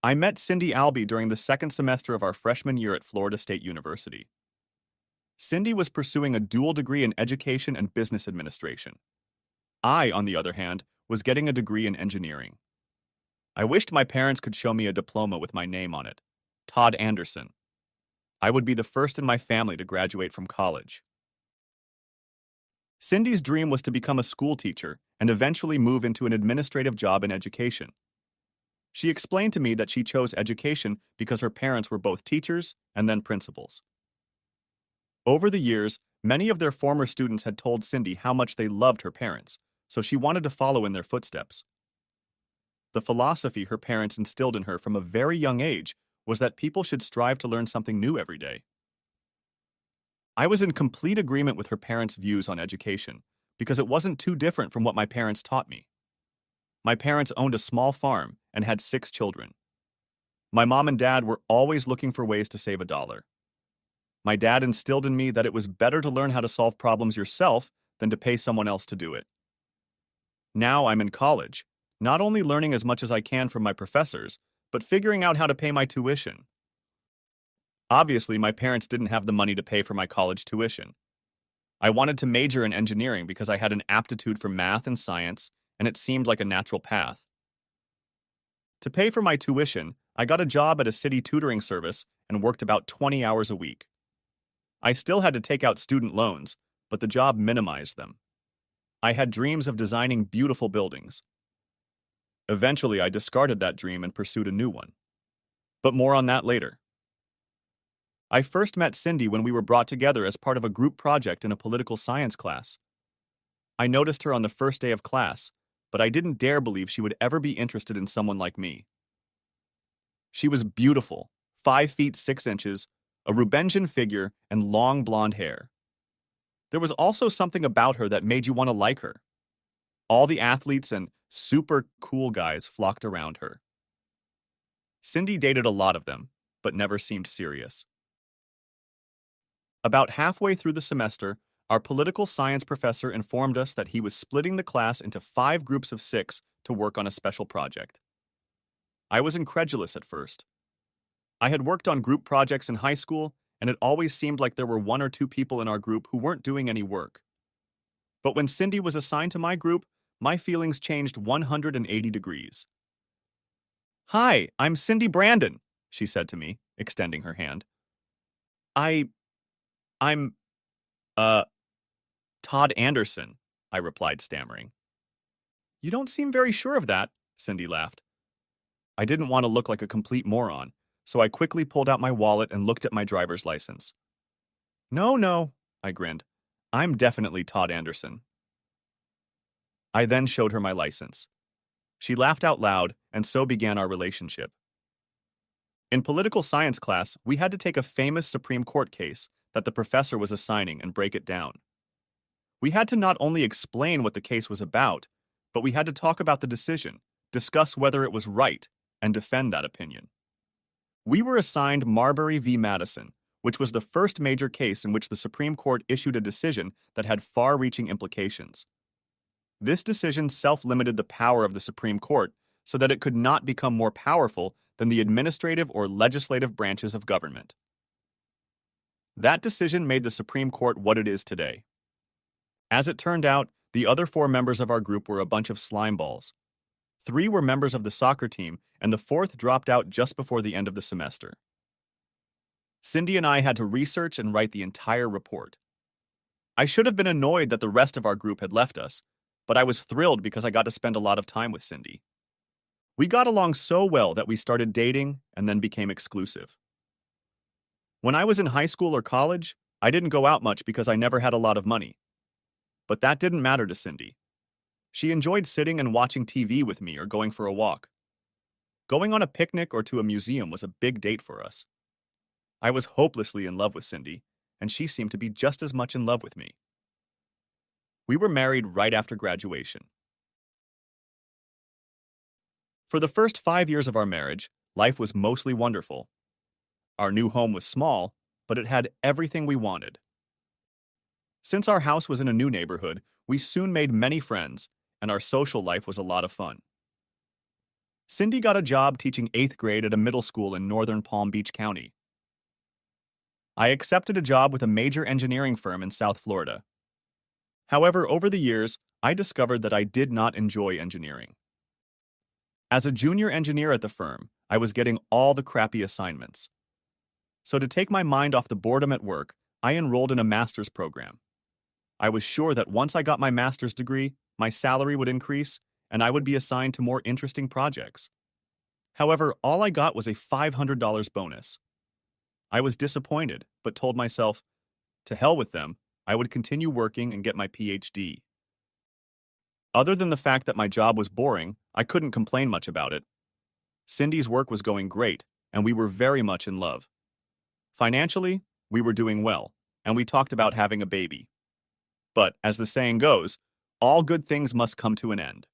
I met Cindy Albee during the second semester of our freshman year at Florida State University. Cindy was pursuing a dual degree in education and business administration. I, on the other hand, was getting a degree in engineering. I wished my parents could show me a diploma with my name on it. Todd Anderson. I would be the first in my family to graduate from college. Cindy's dream was to become a school teacher and eventually move into an administrative job in education. She explained to me that she chose education because her parents were both teachers and then principals. Over the years, many of their former students had told Cindy how much they loved her parents, so she wanted to follow in their footsteps. The philosophy her parents instilled in her from a very young age was that people should strive to learn something new every day. I was in complete agreement with her parents' views on education because it wasn't too different from what my parents taught me. My parents owned a small farm and had 6 children. My mom and dad were always looking for ways to save a dollar. My dad instilled in me that it was better to learn how to solve problems yourself than to pay someone else to do it. Now I'm in college, not only learning as much as I can from my professors, but figuring out how to pay my tuition. Obviously, my parents didn't have the money to pay for my college tuition. I wanted to major in engineering because I had an aptitude for math and science, and it seemed like a natural path. To pay for my tuition, I got a job at a city tutoring service and worked about 20 hours a week. I still had to take out student loans, but the job minimized them. I had dreams of designing beautiful buildings. Eventually, I discarded that dream and pursued a new one. But more on that later. I first met Cindy when we were brought together as part of a group project in a political science class. I noticed her on the first day of class, but I didn't dare believe she would ever be interested in someone like me. She was beautiful, 5 feet 6 inches, a Rubensian figure, and long blonde hair. There was also something about her that made you want to like her. All the athletes and super cool guys flocked around her. Cindy dated a lot of them, but never seemed serious. About halfway through the semester, our political science professor informed us that he was splitting the class into 5 groups of 6 to work on a special project. I was incredulous at first. I had worked on group projects in high school, and it always seemed like there were 1 or 2 people in our group who weren't doing any work. But when Cindy was assigned to my group, my feelings changed 180 degrees. "Hi, I'm Cindy Brandon," she said to me, extending her hand. I, I'm, uh, Todd Anderson," I replied, stammering. "You don't seem very sure of that," Cindy laughed. I didn't want to look like a complete moron, so I quickly pulled out my wallet and looked at my driver's license. "No, no," I grinned. "I'm definitely Todd Anderson." I then showed her my license. She laughed out loud, and so began our relationship. In political science class, we had to take a famous Supreme Court case that the professor was assigning and break it down. We had to not only explain what the case was about, but we had to talk about the decision, discuss whether it was right, and defend that opinion. We were assigned Marbury v. Madison, which was the first major case in which the Supreme Court issued a decision that had far-reaching implications. This decision self-limited the power of the Supreme Court so that it could not become more powerful than the administrative or legislative branches of government. That decision made the Supreme Court what it is today. As it turned out, the other 4 members of our group were a bunch of slimeballs. 3 were members of the soccer team, and the 4th dropped out just before the end of the semester. Cindy and I had to research and write the entire report. I should have been annoyed that the rest of our group had left us, but I was thrilled because I got to spend a lot of time with Cindy. We got along so well that we started dating and then became exclusive. When I was in high school or college, I didn't go out much because I never had a lot of money. But that didn't matter to Cindy. She enjoyed sitting and watching TV with me or going for a walk. Going on a picnic or to a museum was a big date for us. I was hopelessly in love with Cindy, and she seemed to be just as much in love with me. We were married right after graduation. For the first 5 years of our marriage, life was mostly wonderful. Our new home was small, but it had everything we wanted. Since our house was in a new neighborhood, we soon made many friends, and our social life was a lot of fun. Cindy got a job teaching 8th grade at a middle school in northern Palm Beach County. I accepted a job with a major engineering firm in South Florida. However, over the years, I discovered that I did not enjoy engineering. As a junior engineer at the firm, I was getting all the crappy assignments. So to take my mind off the boredom at work, I enrolled in a master's program. I was sure that once I got my master's degree, my salary would increase and I would be assigned to more interesting projects. However, all I got was a $500 bonus. I was disappointed, but told myself, to hell with them, I would continue working and get my PhD. Other than the fact that my job was boring, I couldn't complain much about it. Cindy's work was going great, and we were very much in love. Financially, we were doing well, and we talked about having a baby. But, as the saying goes, all good things must come to an end.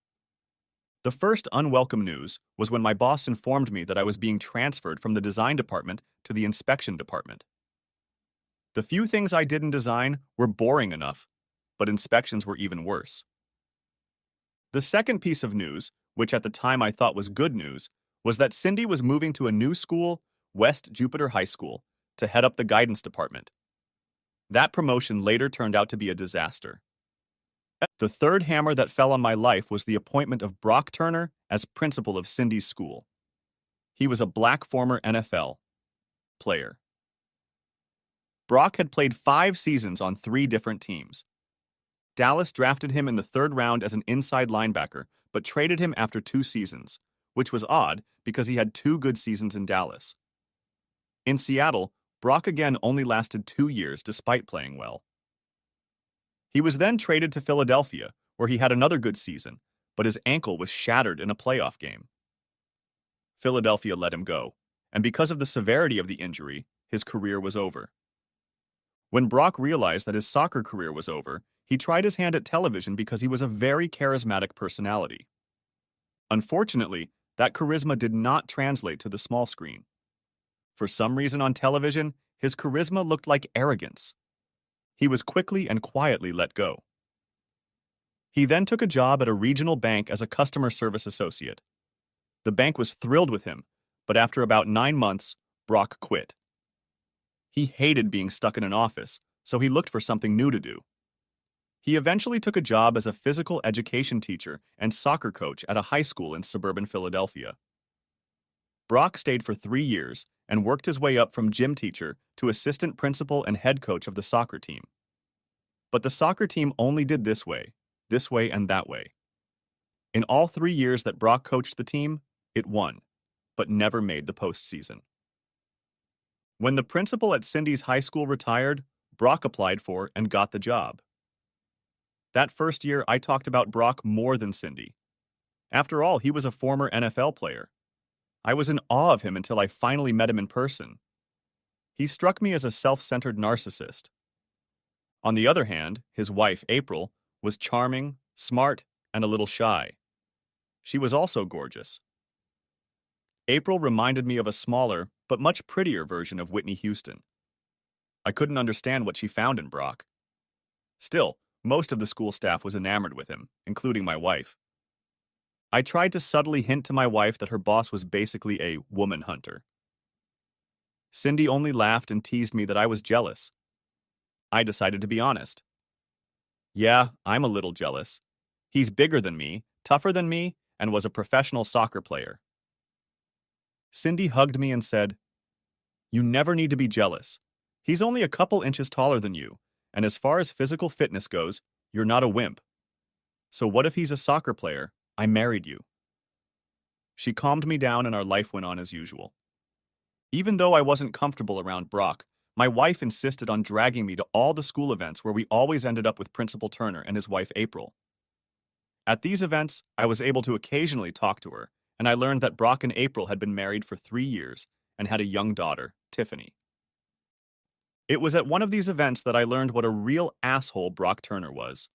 The first unwelcome news was when my boss informed me that I was being transferred from the design department to the inspection department. The few things I did in design were boring enough, but inspections were even worse. The second piece of news, which at the time I thought was good news, was that Cindy was moving to a new school, West Jupiter High School, to head up the guidance department. That promotion later turned out to be a disaster. The third hammer that fell on my life was the appointment of Brock Turner as principal of Cindy's school. He was a black former NFL player. Brock had played 5 seasons on 3 different teams. Dallas drafted him in the 3rd round as an inside linebacker, but traded him after 2 seasons, which was odd because he had 2 good seasons in Dallas. In Seattle, Brock again only lasted 2 years despite playing well. He was then traded to Philadelphia, where he had another good season, but his ankle was shattered in a playoff game. Philadelphia let him go, and because of the severity of the injury, his career was over. When Brock realized that his soccer career was over, he tried his hand at television because he was a very charismatic personality. Unfortunately, that charisma did not translate to the small screen. For some reason on television, his charisma looked like arrogance. He was quickly and quietly let go. He then took a job at a regional bank as a customer service associate. The bank was thrilled with him, but after about 9 months, Brock quit. He hated being stuck in an office, so he looked for something new to do. He eventually took a job as a physical education teacher and soccer coach at a high school in suburban Philadelphia. Brock stayed for 3 years and worked his way up from gym teacher to assistant principal and head coach of the soccer team. But the soccer team only did this way, and that way. In all 3 years that Brock coached the team, it won, but never made the postseason. When the principal at Cindy's high school retired, Brock applied for and got the job. That first year, I talked about Brock more than Cindy. After all, he was a former NFL player. I was in awe of him until I finally met him in person. He struck me as a self-centered narcissist. On the other hand, his wife, April, was charming, smart, and a little shy. She was also gorgeous. April reminded me of a smaller, but much prettier version of Whitney Houston. I couldn't understand what she found in Brock. Still, most of the school staff was enamored with him, including my wife. I tried to subtly hint to my wife that her boss was basically a woman hunter. Cindy only laughed and teased me that I was jealous. I decided to be honest. Yeah, I'm a little jealous. He's bigger than me, tougher than me, and was a professional soccer player. Cindy hugged me and said, "You never need to be jealous. He's only a couple inches taller than you, and as far as physical fitness goes, you're not a wimp. So what if he's a soccer player? I married you." She calmed me down and our life went on as usual. Even though I wasn't comfortable around Brock, my wife insisted on dragging me to all the school events where we always ended up with Principal Turner and his wife April. At these events, I was able to occasionally talk to her, and I learned that Brock and April had been married for 3 years and had a young daughter, Tiffany. It was at one of these events that I learned what a real asshole Brock Turner was.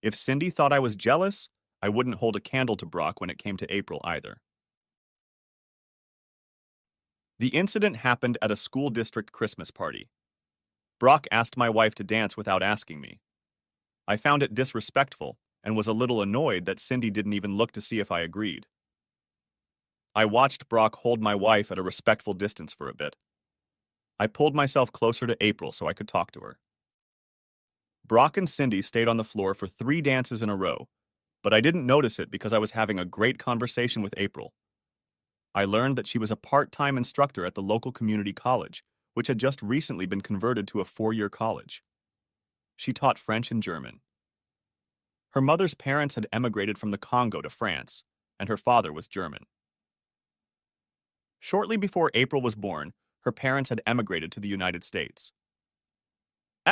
If Cindy thought I was jealous, I wouldn't hold a candle to Brock when it came to April either. The incident happened at a school district Christmas party. Brock asked my wife to dance without asking me. I found it disrespectful and was a little annoyed that Cindy didn't even look to see if I agreed. I watched Brock hold my wife at a respectful distance for a bit. I pulled myself closer to April so I could talk to her. Brock and Cindy stayed on the floor for 3 dances in a row, but I didn't notice it because I was having a great conversation with April. I learned that she was a part-time instructor at the local community college, which had just recently been converted to a 4-year college. She taught French and German. Her mother's parents had emigrated from the Congo to France, and her father was German. Shortly before April was born, her parents had emigrated to the United States.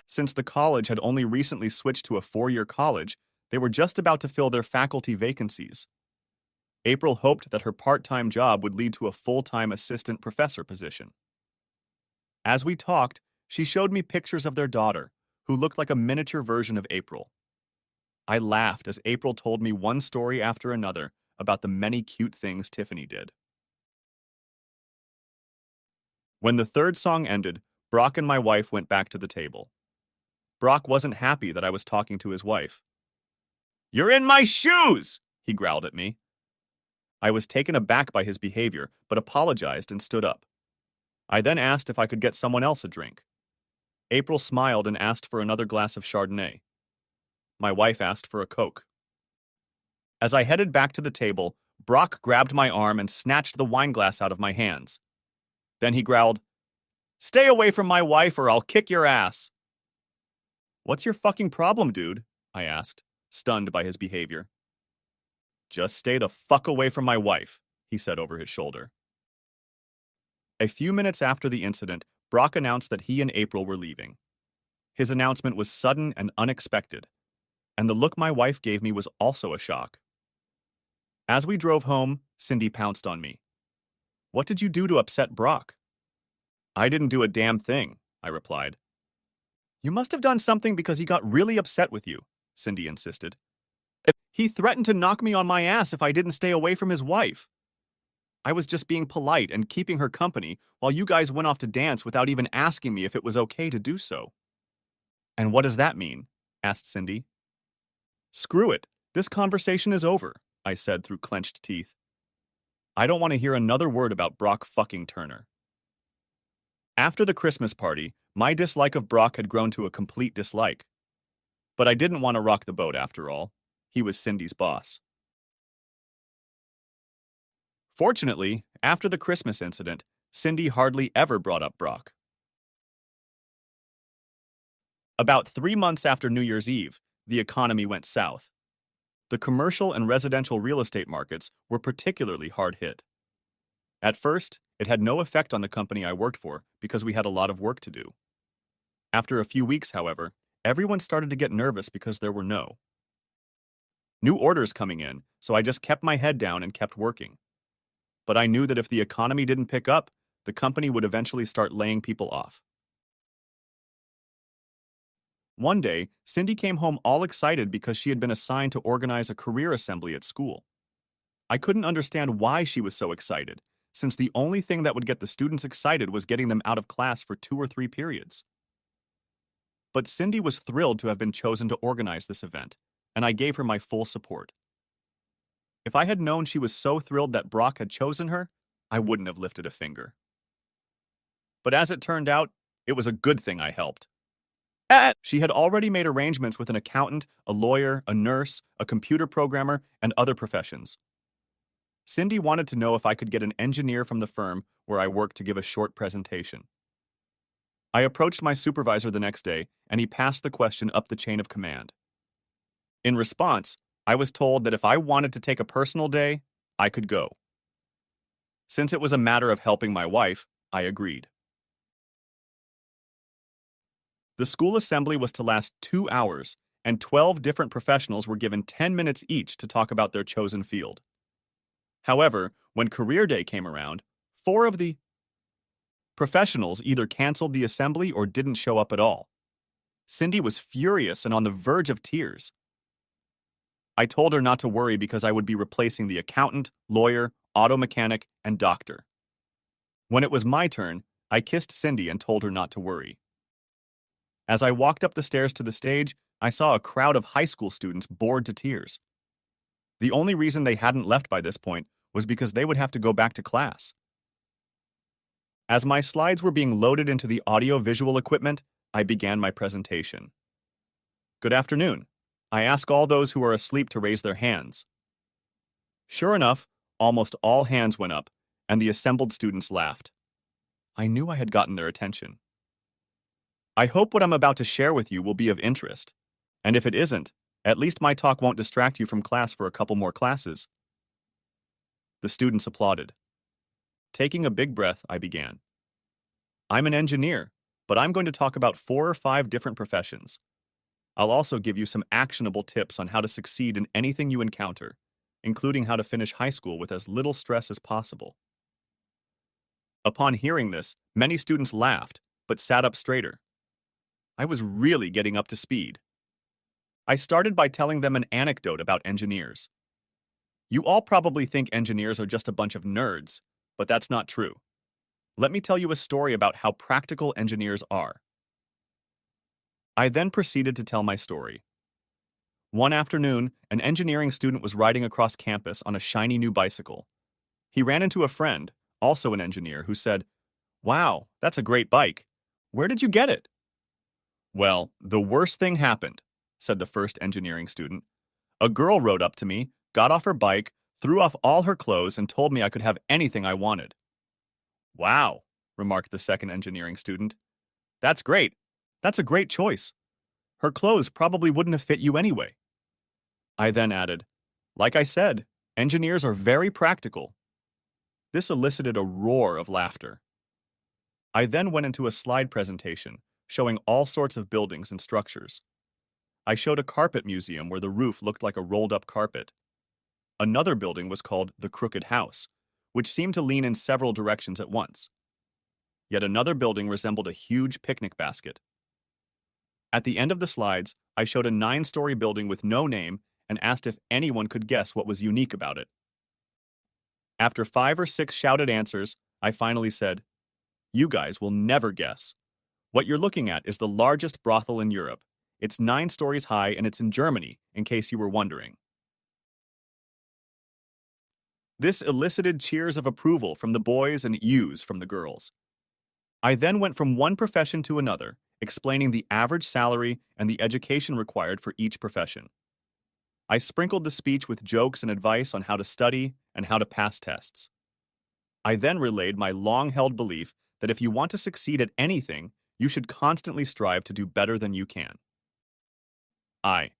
Since the college had only recently switched to a 4-year college, they were just about to fill their faculty vacancies. April hoped that her part-time job would lead to a full-time assistant professor position. As we talked, she showed me pictures of their daughter, who looked like a miniature version of April. I laughed as April told me one story after another about the many cute things Tiffany did. When the third song ended, Brock and my wife went back to the table. Brock wasn't happy that I was talking to his wife. "You're in my shoes!" he growled at me. I was taken aback by his behavior, but apologized and stood up. I then asked if I could get someone else a drink. April smiled and asked for another glass of Chardonnay. My wife asked for a Coke. As I headed back to the table, Brock grabbed my arm and snatched the wine glass out of my hands. Then he growled, "Stay away from my wife or I'll kick your ass." "What's your fucking problem, dude?" I asked, stunned by his behavior. "Just stay the fuck away from my wife," he said over his shoulder. A few minutes after the incident, Brock announced that he and April were leaving. His announcement was sudden and unexpected, and the look my wife gave me was also a shock. As we drove home, Cindy pounced on me. "What did you do to upset Brock?" "I didn't do a damn thing," I replied. "You must have done something because he got really upset with you," Cindy insisted. "He threatened to knock me on my ass if I didn't stay away from his wife. I was just being polite and keeping her company while you guys went off to dance without even asking me if it was okay to do so." "And what does that mean?" asked Cindy. "Screw it. This conversation is over," I said through clenched teeth. "I don't want to hear another word about Brock fucking Turner." After the Christmas party, my dislike of Brock had grown to a complete dislike. But I didn't want to rock the boat after all. He was Cindy's boss. Fortunately, after the Christmas incident, Cindy hardly ever brought up Brock. About 3 months after New Year's Eve, the economy went south. The commercial and residential real estate markets were particularly hard hit. At first, it had no effect on the company I worked for because we had a lot of work to do. After a few weeks, however, everyone started to get nervous because there were no new orders coming in, so I just kept my head down and kept working. But I knew that if the economy didn't pick up, the company would eventually start laying people off. One day, Cindy came home all excited because she had been assigned to organize a career assembly at school. I couldn't understand why she was so excited, since the only thing that would get the students excited was getting them out of class for 2 or 3 periods. But Cindy was thrilled to have been chosen to organize this event, and I gave her my full support. If I had known she was so thrilled that Brock had chosen her, I wouldn't have lifted a finger. But as it turned out, it was a good thing I helped. She had already made arrangements with an accountant, a lawyer, a nurse, a computer programmer, and other professions. Cindy wanted to know if I could get an engineer from the firm where I worked to give a short presentation. I approached my supervisor the next day, and he passed the question up the chain of command. In response, I was told that if I wanted to take a personal day, I could go. Since it was a matter of helping my wife, I agreed. The school assembly was to last 2 hours, and 12 different professionals were given 10 minutes each to talk about their chosen field. However, when Career Day came around, 4 of the professionals either canceled the assembly or didn't show up at all. Cindy was furious and on the verge of tears. I told her not to worry because I would be replacing the accountant, lawyer, auto mechanic, and doctor. When it was my turn, I kissed Cindy and told her not to worry. As I walked up the stairs to the stage, I saw a crowd of high school students bored to tears. The only reason they hadn't left by this point was because they would have to go back to class. As my slides were being loaded into the audio-visual equipment, I began my presentation. Good afternoon. I ask all those who are asleep to raise their hands. Sure enough, almost all hands went up, and the assembled students laughed. I knew I had gotten their attention. I hope what I'm about to share with you will be of interest. And if it isn't, at least my talk won't distract you from class for a couple more classes. The students applauded. Taking a big breath, I began. I'm an engineer, but I'm going to talk about 4 or 5 different professions. I'll also give you some actionable tips on how to succeed in anything you encounter, including how to finish high school with as little stress as possible. Upon hearing this, many students laughed, but sat up straighter. I was really getting up to speed. I started by telling them an anecdote about engineers. You all probably think engineers are just a bunch of nerds, but that's not true. Let me tell you a story about how practical engineers are. I then proceeded to tell my story. One afternoon, an engineering student was riding across campus on a shiny new bicycle. He ran into a friend, also an engineer, who said, "Wow, that's a great bike. Where did you get it?" "Well, the worst thing happened," said the first engineering student. "A girl rode up to me, got off her bike, threw off all her clothes, and told me I could have anything I wanted." "Wow," remarked the second engineering student. "That's great. That's a great choice. Her clothes probably wouldn't have fit you anyway." I then added, "Like I said, engineers are very practical." This elicited a roar of laughter. I then went into a slide presentation, showing all sorts of buildings and structures. I showed a carpet museum where the roof looked like a rolled-up carpet. Another building was called the Crooked House, which seemed to lean in several directions at once. Yet another building resembled a huge picnic basket. At the end of the slides, I showed a 9-story building with no name and asked if anyone could guess what was unique about it. After 5 or 6 shouted answers, I finally said, "You guys will never guess. What you're looking at is the largest brothel in Europe. It's 9 stories high and it's in Germany, in case you were wondering." This elicited cheers of approval from the boys and "yous" from the girls. I then went from one profession to another, explaining the average salary and the education required for each profession. I sprinkled the speech with jokes and advice on how to study and how to pass tests. I then relayed my long-held belief that if you want to succeed at anything, you should constantly strive to do better than you can. I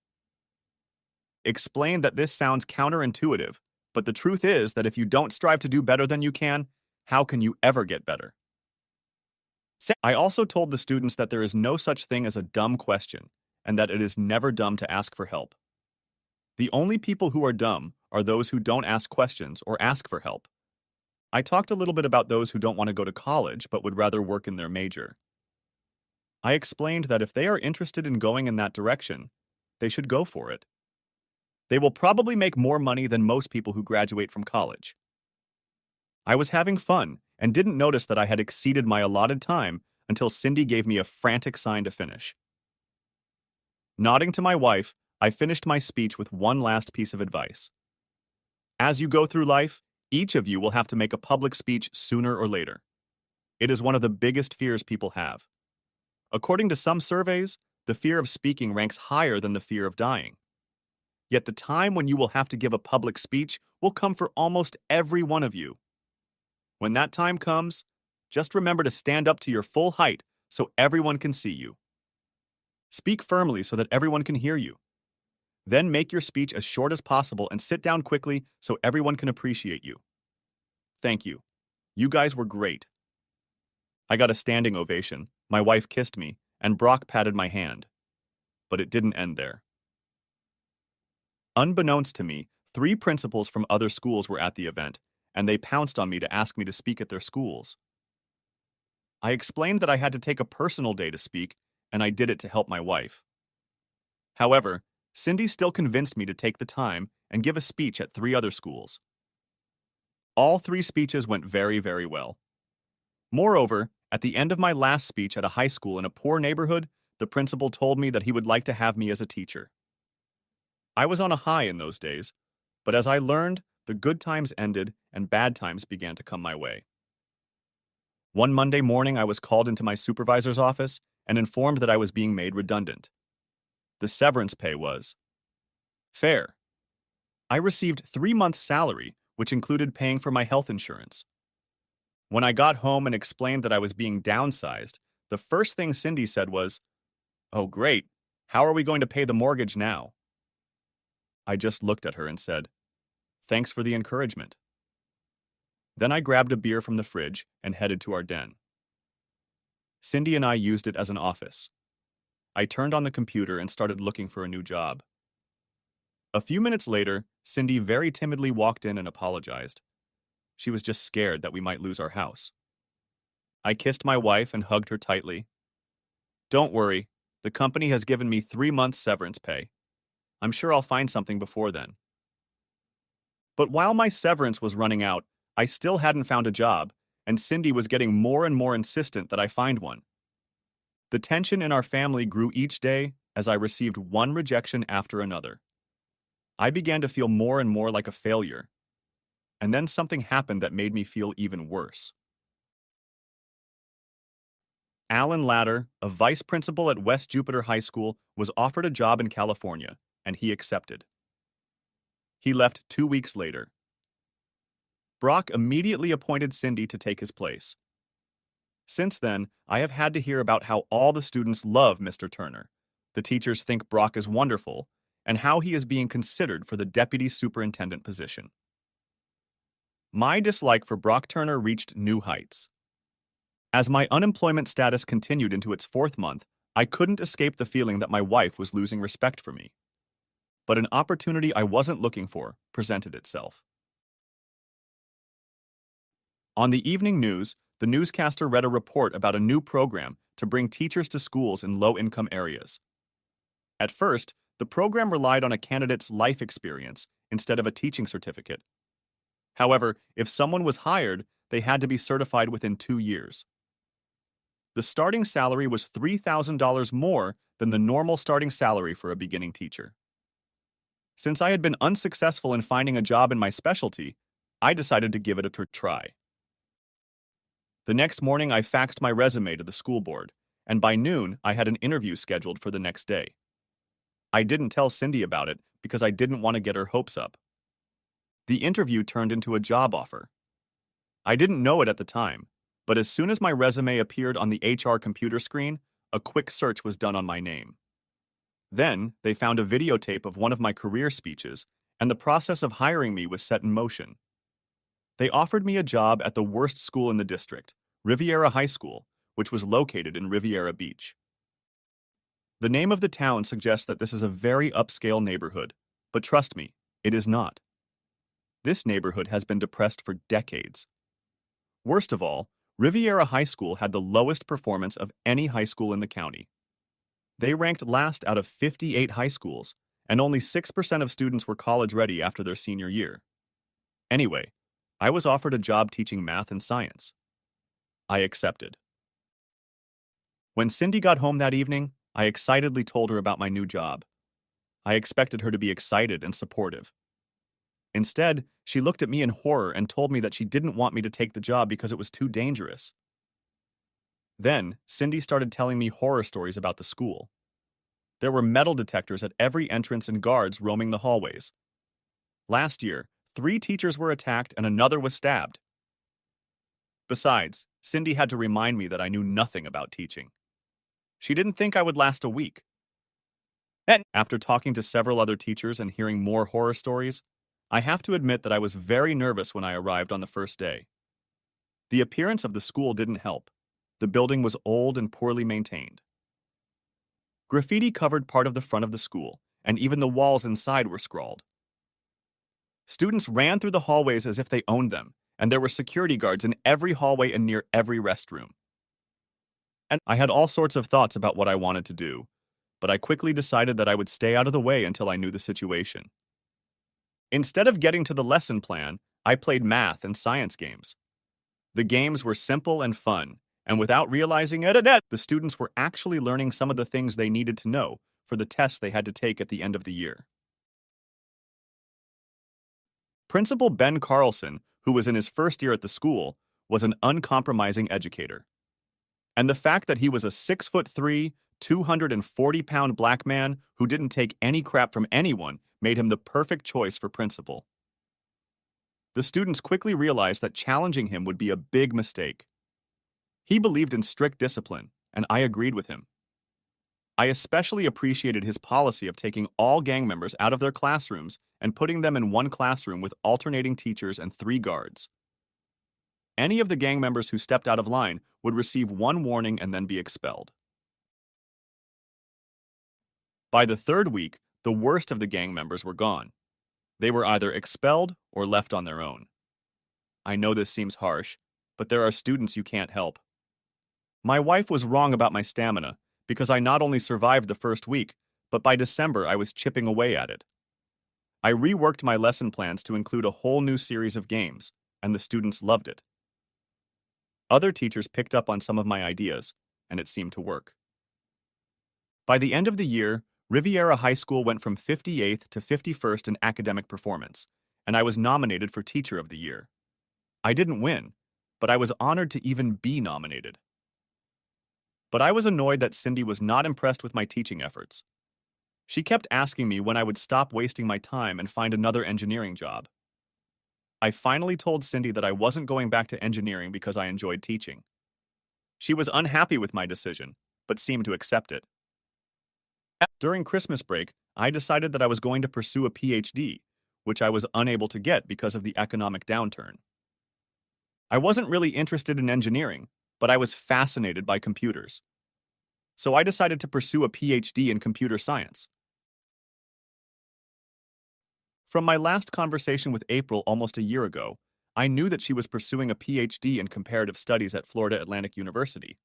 explained that this sounds counterintuitive, but the truth is that if you don't strive to do better than you can, how can you ever get better? I also told the students that there is no such thing as a dumb question, and that it is never dumb to ask for help. The only people who are dumb are those who don't ask questions or ask for help. I talked a little bit about those who don't want to go to college but would rather work in their major. I explained that if they are interested in going in that direction, they should go for it. They will probably make more money than most people who graduate from college. I was having fun and didn't notice that I had exceeded my allotted time until Cindy gave me a frantic sign to finish. Nodding to my wife, I finished my speech with one last piece of advice. As you go through life, each of you will have to make a public speech sooner or later. It is one of the biggest fears people have. According to some surveys, the fear of speaking ranks higher than the fear of dying. Yet the time when you will have to give a public speech will come for almost every one of you. When that time comes, just remember to stand up to your full height so everyone can see you. Speak firmly so that everyone can hear you. Then make your speech as short as possible and sit down quickly so everyone can appreciate you. Thank you. You guys were great. I got a standing ovation, my wife kissed me, and Brock patted my hand. But it didn't end there. Unbeknownst to me, 3 principals from other schools were at the event, and they pounced on me to ask me to speak at their schools. I explained that I had to take a personal day to speak, and I did it to help my wife. However, Cindy still convinced me to take the time and give a speech at 3 other schools. All 3 speeches went very, very well. Moreover, at the end of my last speech at a high school in a poor neighborhood, the principal told me that he would like to have me as a teacher. I was on a high in those days, but as I learned, The good times ended and bad times began to come my way. One Monday morning, I was called into my supervisor's office and informed that I was being made redundant. The severance pay was fair. I received 3 months' salary, which included paying for my health insurance. When I got home and explained that I was being downsized, the first thing Cindy said was, "Oh, great. How are we going to pay the mortgage now?" I just looked at her and said, "Thanks for the encouragement." Then I grabbed a beer from the fridge and headed to our den. Cindy and I used it as an office. I turned on the computer and started looking for a new job. A few minutes later, Cindy very timidly walked in and apologized. She was just scared that we might lose our house. I kissed my wife and hugged her tightly. "Don't worry, the company has given me 3 months severance pay. I'm sure I'll find something before then." But while my severance was running out, I still hadn't found a job, and Cindy was getting more and more insistent that I find one. The tension in our family grew each day as I received one rejection after another. I began to feel more and more like a failure, and then something happened that made me feel even worse. Alan Latter, a vice principal at West Jupiter High School, was offered a job in California, and he accepted. He left 2 weeks later. Brock immediately appointed Cindy to take his place. Since then, I have had to hear about how all the students love Mr. Turner. The teachers think Brock is wonderful, and how he is being considered for the deputy superintendent position. My dislike for Brock Turner reached new heights. As my unemployment status continued into its 4th month, I couldn't escape the feeling that my wife was losing respect for me. But an opportunity I wasn't looking for presented itself. On the evening news, the newscaster read a report about a new program to bring teachers to schools in low-income areas. At first, the program relied on a candidate's life experience instead of a teaching certificate. However, if someone was hired, they had to be certified within 2 years. The starting salary was $3,000 more than the normal starting salary for a beginning teacher. Since I had been unsuccessful in finding a job in my specialty, I decided to give it a try. The next morning, I faxed my resume to the school board, and by noon, I had an interview scheduled for the next day. I didn't tell Cindy about it because I didn't want to get her hopes up. The interview turned into a job offer. I didn't know it at the time, but as soon as my resume appeared on the HR computer screen, a quick search was done on my name. Then, they found a videotape of one of my career speeches, and the process of hiring me was set in motion. They offered me a job at the worst school in the district, Riviera High School, which was located in Riviera Beach. The name of the town suggests that this is a very upscale neighborhood, but trust me, it is not. This neighborhood has been depressed for decades. Worst of all, Riviera High School had the lowest performance of any high school in the county. They ranked last out of 58 high schools, and only 6% of students were college-ready after their senior year. Anyway, I was offered a job teaching math and science. I accepted. When Cindy got home that evening, I excitedly told her about my new job. I expected her to be excited and supportive. Instead, she looked at me in horror and told me that she didn't want me to take the job because it was too dangerous. Then, Cindy started telling me horror stories about the school. There were metal detectors at every entrance and guards roaming the hallways. Last year, 3 teachers were attacked and another was stabbed. Besides, Cindy had to remind me that I knew nothing about teaching. She didn't think I would last a week. And after talking to several other teachers and hearing more horror stories, I have to admit that I was very nervous when I arrived on the first day. The appearance of the school didn't help. The building was old and poorly maintained. Graffiti covered part of the front of the school, and even the walls inside were scrawled. Students ran through the hallways as if they owned them, and there were security guards in every hallway and near every restroom. And I had all sorts of thoughts about what I wanted to do, but I quickly decided that I would stay out of the way until I knew the situation. Instead of getting to the lesson plan, I played math and science games. The games were simple and fun, and without realizing it, the students were actually learning some of the things they needed to know for the tests they had to take at the end of the year. Principal Ben Carlson, who was in his first year at the school, was an uncompromising educator. And the fact that he was a 6'3", 240-pound black man who didn't take any crap from anyone made him the perfect choice for principal. The students quickly realized that challenging him would be a big mistake. He believed in strict discipline, and I agreed with him. I especially appreciated his policy of taking all gang members out of their classrooms and putting them in one classroom with alternating teachers and 3 guards. Any of the gang members who stepped out of line would receive 1 warning and then be expelled. By the 3rd week, the worst of the gang members were gone. They were either expelled or left on their own. I know this seems harsh, but there are students you can't help. My wife was wrong about my stamina, because I not only survived the first week, but by December I was chipping away at it. I reworked my lesson plans to include a whole new series of games, and the students loved it. Other teachers picked up on some of my ideas, and it seemed to work. By the end of the year, Riviera High School went from 58th to 51st in academic performance, and I was nominated for Teacher of the Year. I didn't win, but I was honored to even be nominated. But I was annoyed that Cindy was not impressed with my teaching efforts. She kept asking me when I would stop wasting my time and find another engineering job. I finally told Cindy that I wasn't going back to engineering because I enjoyed teaching. She was unhappy with my decision, but seemed to accept it. During Christmas break, I decided that I was going to pursue a PhD, which I was unable to get because of the economic downturn. I wasn't really interested in engineering, but I was fascinated by computers. So I decided to pursue a PhD in computer science. From my last conversation with April almost a year ago, I knew that she was pursuing a PhD in comparative studies at Florida Atlantic University.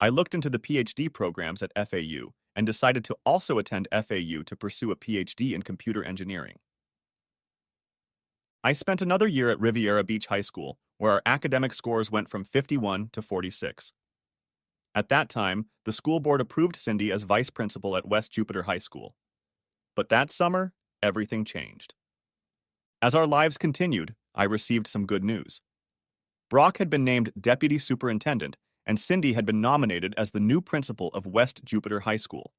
I looked into the PhD programs at FAU and decided to also attend FAU to pursue a PhD in computer engineering. I spent another year at Riviera Beach High School, where our academic scores went from 51 to 46. At that time, the school board approved Cindy as vice principal at West Jupiter High School. But that summer, everything changed. As our lives continued, I received some good news. Brock had been named deputy superintendent, and Cindy had been nominated as the new principal of West Jupiter High School.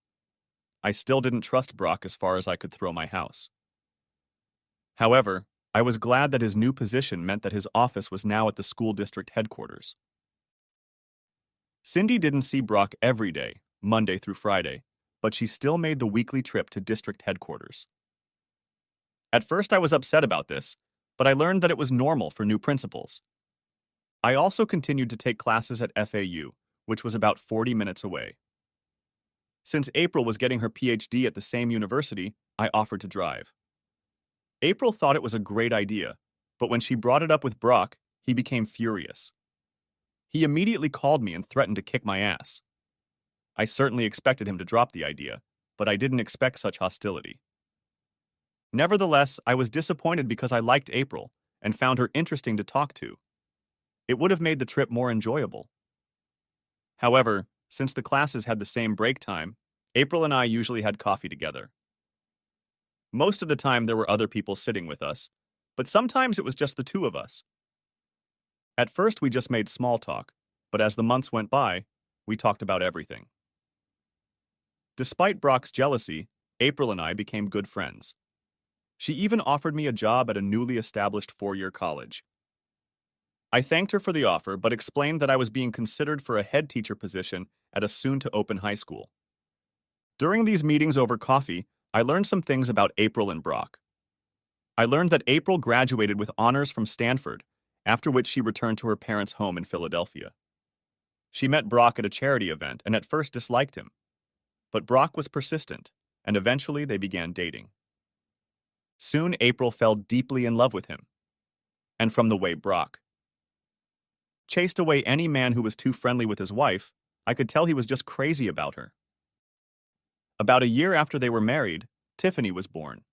I still didn't trust Brock as far as I could throw my house. However, I was glad that his new position meant that his office was now at the school district headquarters. Cindy didn't see Brock every day, Monday through Friday, but she still made the weekly trip to district headquarters. At first I was upset about this, but I learned that it was normal for new principals. I also continued to take classes at FAU, which was about 40 minutes away. Since April was getting her PhD at the same university, I offered to drive. April thought it was a great idea, but when she brought it up with Brock, he became furious. He immediately called me and threatened to kick my ass. I certainly expected him to drop the idea, but I didn't expect such hostility. Nevertheless, I was disappointed because I liked April and found her interesting to talk to. It would have made the trip more enjoyable. However, since the classes had the same break time, April and I usually had coffee together. Most of the time there were other people sitting with us, but sometimes it was just the two of us. At first we just made small talk, but as the months went by, we talked about everything. Despite Brock's jealousy, April and I became good friends. She even offered me a job at a newly established 4-year college. I thanked her for the offer, but explained that I was being considered for a head teacher position at a soon-to-open high school. During these meetings over coffee, I learned some things about April and Brock. I learned that April graduated with honors from Stanford, after which she returned to her parents' home in Philadelphia. She met Brock at a charity event and at first disliked him. But Brock was persistent, and eventually they began dating. Soon April fell deeply in love with him, and from the way Brock chased away any man who was too friendly with his wife, I could tell he was just crazy about her. About a year after they were married, Tiffany was born.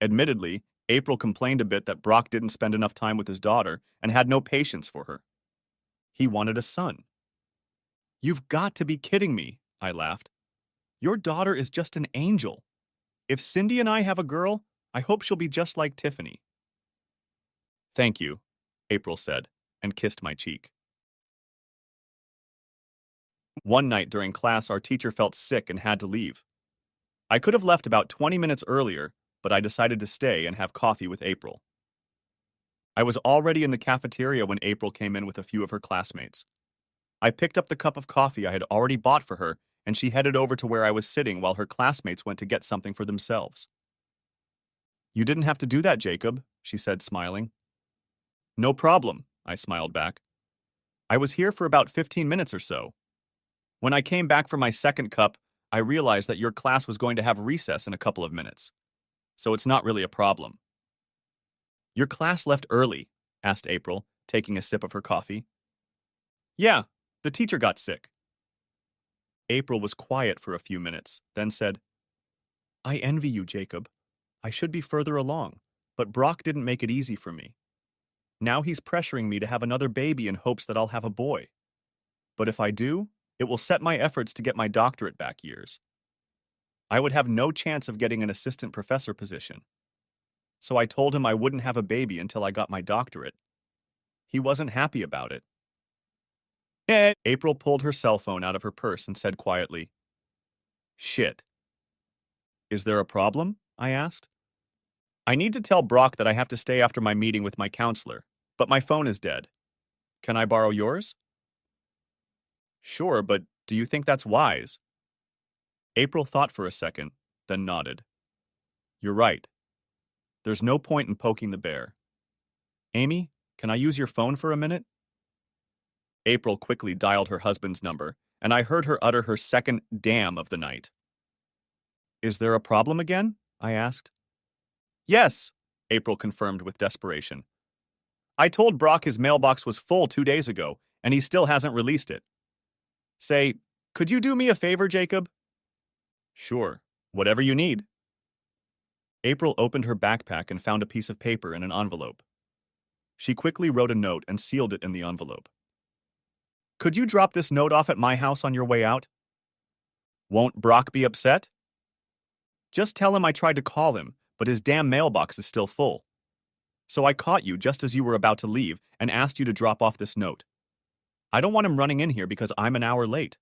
Admittedly, April complained a bit that Brock didn't spend enough time with his daughter and had no patience for her. He wanted a son. "You've got to be kidding me," I laughed. "Your daughter is just an angel. If Cindy and I have a girl, I hope she'll be just like Tiffany. Thank you, April said, and kissed my cheek. One night during class, our teacher felt sick and had to leave. I could have left about 20 minutes earlier, but I decided to stay and have coffee with April. I was already in the cafeteria when April came in with a few of her classmates. I picked up the cup of coffee I had already bought for her, and she headed over to where I was sitting while her classmates went to get something for themselves. You didn't have to do that, Jacob, she said, smiling. No problem, I smiled back. I was here for about 15 minutes or so. When I came back for my second cup, I realized that your class was going to have recess in a couple of minutes. So it's not really a problem. Your class left early, asked April, taking a sip of her coffee. Yeah, the teacher got sick. April was quiet for a few minutes, then said, I envy you, Jacob. I should be further along, but Brock didn't make it easy for me. Now he's pressuring me to have another baby in hopes that I'll have a boy. But if I do, it will set my efforts to get my doctorate back years. I would have no chance of getting an assistant professor position. So I told him I wouldn't have a baby until I got my doctorate. He wasn't happy about it. April pulled her cell phone out of her purse and said quietly, Shit. Is there a problem? I asked. I need to tell Brock that I have to stay after my meeting with my counselor, but my phone is dead. Can I borrow yours? Sure, but do you think that's wise? April thought for a second, then nodded. You're right. There's no point in poking the bear. Amy, can I use your phone for a minute? April quickly dialed her husband's number, and I heard her utter her second damn of the night. Is there a problem again? I asked. Yes, April confirmed with desperation. I told Brock his mailbox was full 2 days ago, and he still hasn't released it. Say, could you do me a favor, Jacob? Sure, whatever you need. April opened her backpack and found a piece of paper in an envelope. She quickly wrote a note and sealed it in the envelope. Could you drop this note off at my house on your way out? Won't Brock be upset? Just tell him I tried to call him, but his damn mailbox is still full. So I caught you just as you were about to leave and asked you to drop off this note. I don't want him running in here because I'm an hour late.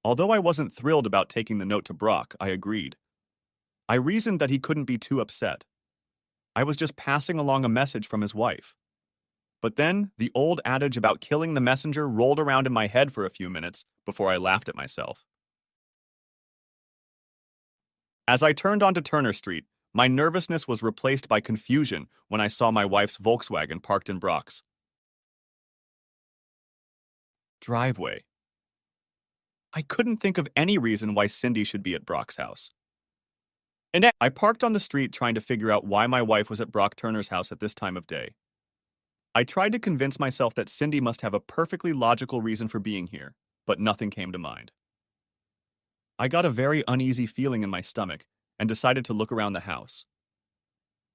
Although I wasn't thrilled about taking the note to Brock, I agreed. I reasoned that he couldn't be too upset. I was just passing along a message from his wife. But then, the old adage about killing the messenger rolled around in my head for a few minutes before I laughed at myself. As I turned onto Turner Street, my nervousness was replaced by confusion when I saw my wife's Volkswagen parked in Brock's driveway. I couldn't think of any reason why Cindy should be at Brock's house. And I parked on the street trying to figure out why my wife was at Brock Turner's house at this time of day. I tried to convince myself that Cindy must have a perfectly logical reason for being here, but nothing came to mind. I got a very uneasy feeling in my stomach and decided to look around the house.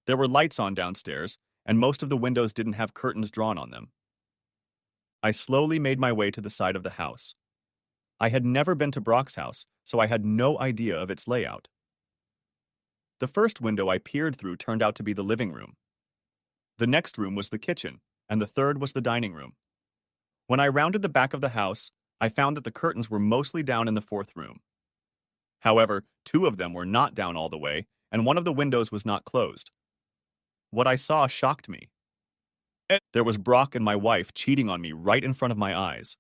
There were lights on downstairs, and most of the windows didn't have curtains drawn on them. I slowly made my way to the side of the house. I had never been to Brock's house, so I had no idea of its layout. The first window I peered through turned out to be the living room. The next room was the kitchen, and the third was the dining room. When I rounded the back of the house, I found that the curtains were mostly down in the fourth room. However, 2 of them were not down all the way, and one of the windows was not closed. What I saw shocked me. There was Brock and my wife cheating on me right in front of my eyes.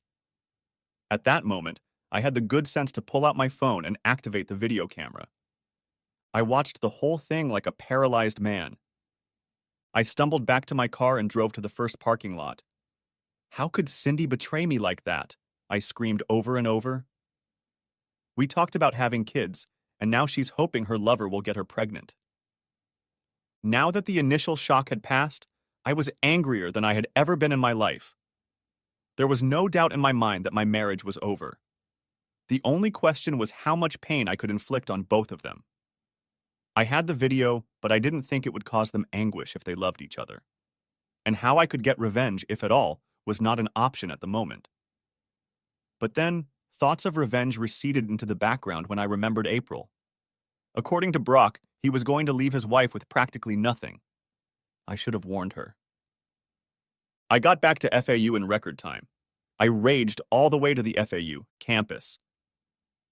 At that moment, I had the good sense to pull out my phone and activate the video camera. I watched the whole thing like a paralyzed man. I stumbled back to my car and drove to the first parking lot. How could Cindy betray me like that? I screamed over and over. We talked about having kids, and now she's hoping her lover will get her pregnant. Now that the initial shock had passed, I was angrier than I had ever been in my life. There was no doubt in my mind that my marriage was over. The only question was how much pain I could inflict on both of them. I had the video, but I didn't think it would cause them anguish if they loved each other. And how I could get revenge, if at all, was not an option at the moment. But then, thoughts of revenge receded into the background when I remembered April. According to Brock, He was going to leave his wife with practically nothing. I should have warned her. I got back to FAU in record time. I raged all the way to the FAU campus.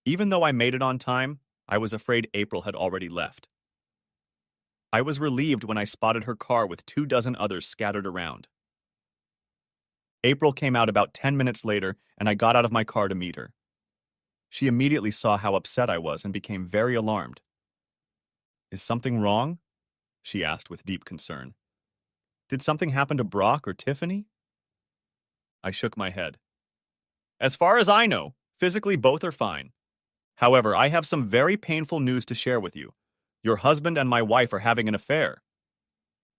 Even though I made it on time, I was afraid April had already left. I was relieved when I spotted her car with 24 others scattered around. April came out about 10 minutes later, and I got out of my car to meet her. She immediately saw how upset I was and became very alarmed. "Is something wrong?" she asked with deep concern. "Did something happen to Brock or Tiffany?" I shook my head. "As far as I know, physically both are fine. However, I have some very painful news to share with you. Your husband and my wife are having an affair."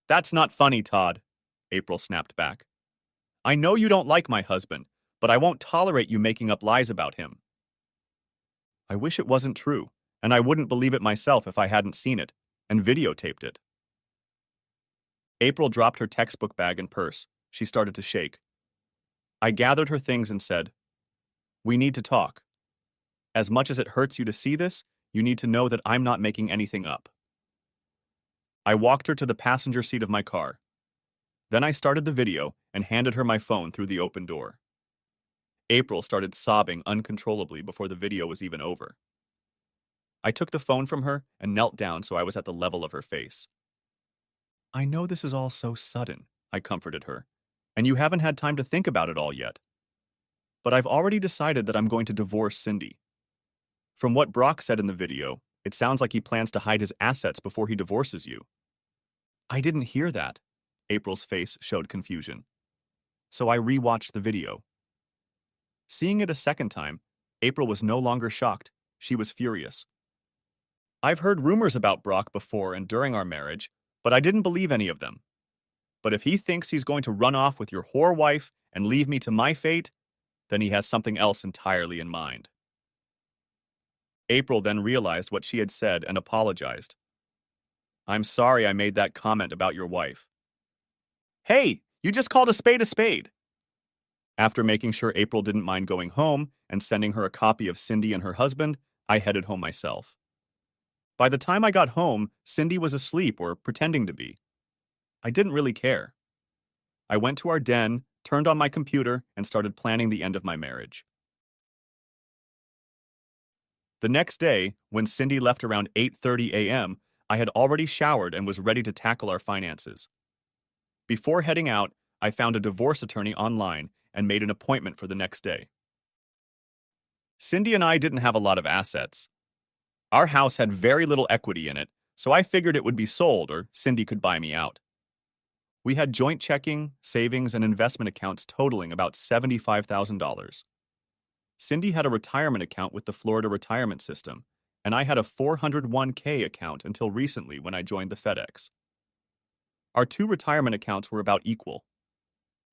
"That's not funny, Todd," April snapped back. "I know you don't like my husband, but I won't tolerate you making up lies about him." I wish it wasn't true, and I wouldn't believe it myself if I hadn't seen it and videotaped it. April dropped her textbook bag and purse. She started to shake. I gathered her things and said, "We need to talk. As much as it hurts you to see this, you need to know that I'm not making anything up." I walked her to the passenger seat of my car. Then I started the video and handed her my phone through the open door. April started sobbing uncontrollably before the video was even over. I took the phone from her and knelt down so I was at the level of her face. "I know this is all so sudden," I comforted her, "and you haven't had time to think about it all yet. But I've already decided that I'm going to divorce Cindy. From what Brock said in the video, it sounds like he plans to hide his assets before he divorces you." "I didn't hear that." April's face showed confusion. So I rewatched the video. Seeing it a second time, April was no longer shocked. She was furious. "I've heard rumors about Brock before and during our marriage, but I didn't believe any of them. But if he thinks he's going to run off with your whore wife and leave me to my fate, then he has something else entirely in mind." April then realized what she had said and apologized. "I'm sorry I made that comment about your wife." "Hey, you just called a spade a spade." After making sure April didn't mind going home and sending her a copy of Cindy and her husband, I headed home myself. By the time I got home, Cindy was asleep or pretending to be. I didn't really care. I went to our den, turned on my computer, and started planning the end of my marriage. The next day, when Cindy left around 8:30 a.m., I had already showered and was ready to tackle our finances. Before heading out, I found a divorce attorney online and made an appointment for the next day. Cindy and I didn't have a lot of assets. Our house had very little equity in it, so I figured it would be sold or Cindy could buy me out. We had joint checking, savings, and investment accounts totaling about $75,000. Cindy had a retirement account with the Florida retirement system, and I had a 401k account until recently when I joined the FedEx. Our two retirement accounts were about equal.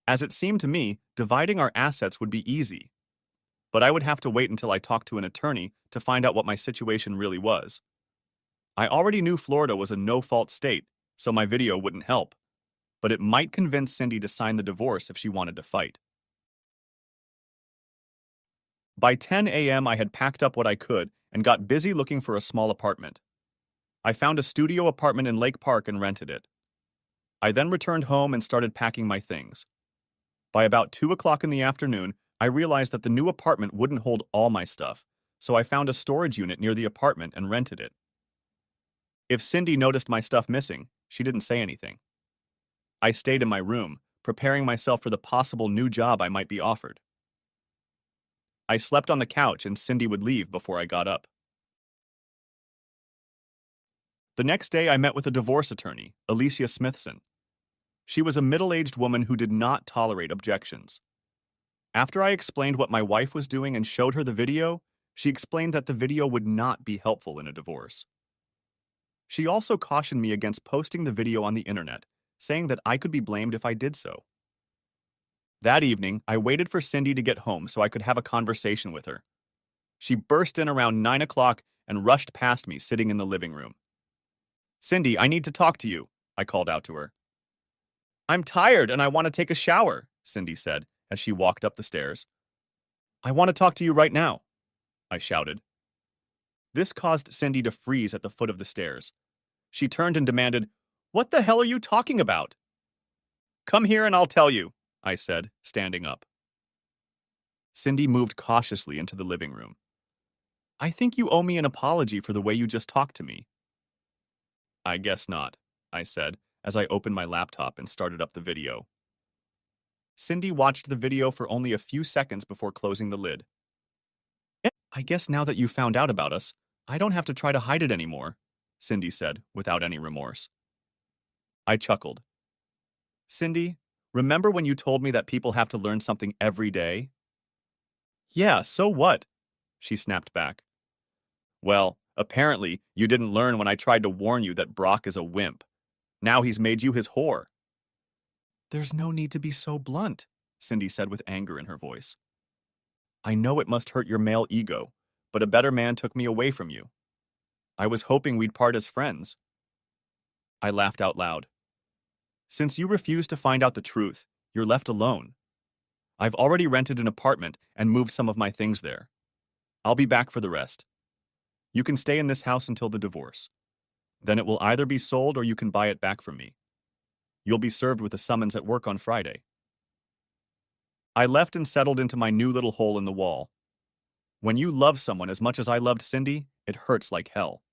As it seemed to me, dividing our assets would be easy. But I would have to wait until I talked to an attorney to find out what my situation really was. I already knew Florida was a no-fault state, so my video wouldn't help. But it might convince Cindy to sign the divorce if she wanted to fight. By 10 a.m., I had packed up what I could and got busy looking for a small apartment. I found a studio apartment in Lake Park and rented it. I then returned home and started packing my things. By about 2 o'clock in the afternoon, I realized that the new apartment wouldn't hold all my stuff, so I found a storage unit near the apartment and rented it. If Cindy noticed my stuff missing, she didn't say anything. I stayed in my room, preparing myself for the possible new job I might be offered. I slept on the couch and Cindy would leave before I got up. The next day, I met with a divorce attorney, Alicia Smithson. She was a middle-aged woman who did not tolerate objections. After I explained what my wife was doing and showed her the video, she explained that the video would not be helpful in a divorce. She also cautioned me against posting the video on the internet, saying that I could be blamed if I did so. That evening, I waited for Cindy to get home so I could have a conversation with her. She burst in around 9 o'clock and rushed past me sitting in the living room. "Cindy, I need to talk to you," I called out to her. "I'm tired and I want to take a shower," Cindy said as she walked up the stairs. "I want to talk to you right now," I shouted. This caused Cindy to freeze at the foot of the stairs. She turned and demanded, "What the hell are you talking about?" "Come here and I'll tell you," I said, standing up. Cindy moved cautiously into the living room. "I think you owe me an apology for the way you just talked to me." "I guess not," I said, as I opened my laptop and started up the video. Cindy watched the video for only a few seconds before closing the lid. "I guess now that you found out about us, I don't have to try to hide it anymore," Cindy said, without any remorse. I chuckled. "Cindy, remember when you told me that people have to learn something every day?" "Yeah, so what?" she snapped back. "Well, apparently you didn't learn when I tried to warn you that Brock is a wimp. Now he's made you his whore." "There's no need to be so blunt," Cindy said with anger in her voice. "I know it must hurt your male ego, but a better man took me away from you. I was hoping we'd part as friends." I laughed out loud. "Since you refuse to find out the truth, you're left alone. I've already rented an apartment and moved some of my things there. I'll be back for the rest. You can stay in this house until the divorce. Then it will either be sold or you can buy it back from me. You'll be served with a summons at work on Friday." I left and settled into my new little hole in the wall. When you love someone as much as I loved Cindy, it hurts like hell.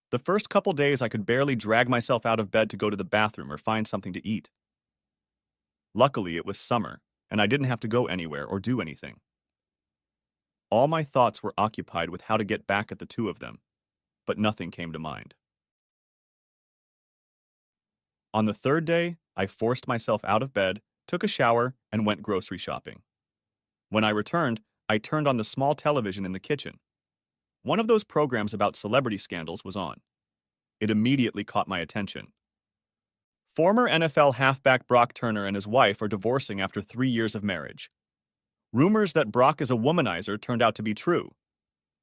The first couple days I could barely drag myself out of bed to go to the bathroom or find something to eat. Luckily, it was summer, and I didn't have to go anywhere or do anything. All my thoughts were occupied with how to get back at the two of them, but nothing came to mind. On the third day, I forced myself out of bed, took a shower, and went grocery shopping. When I returned, I turned on the small television in the kitchen. One of those programs about celebrity scandals was on. It immediately caught my attention. Former NFL halfback Brock Turner and his wife are divorcing after 3 years of marriage. Rumors that Brock is a womanizer turned out to be true.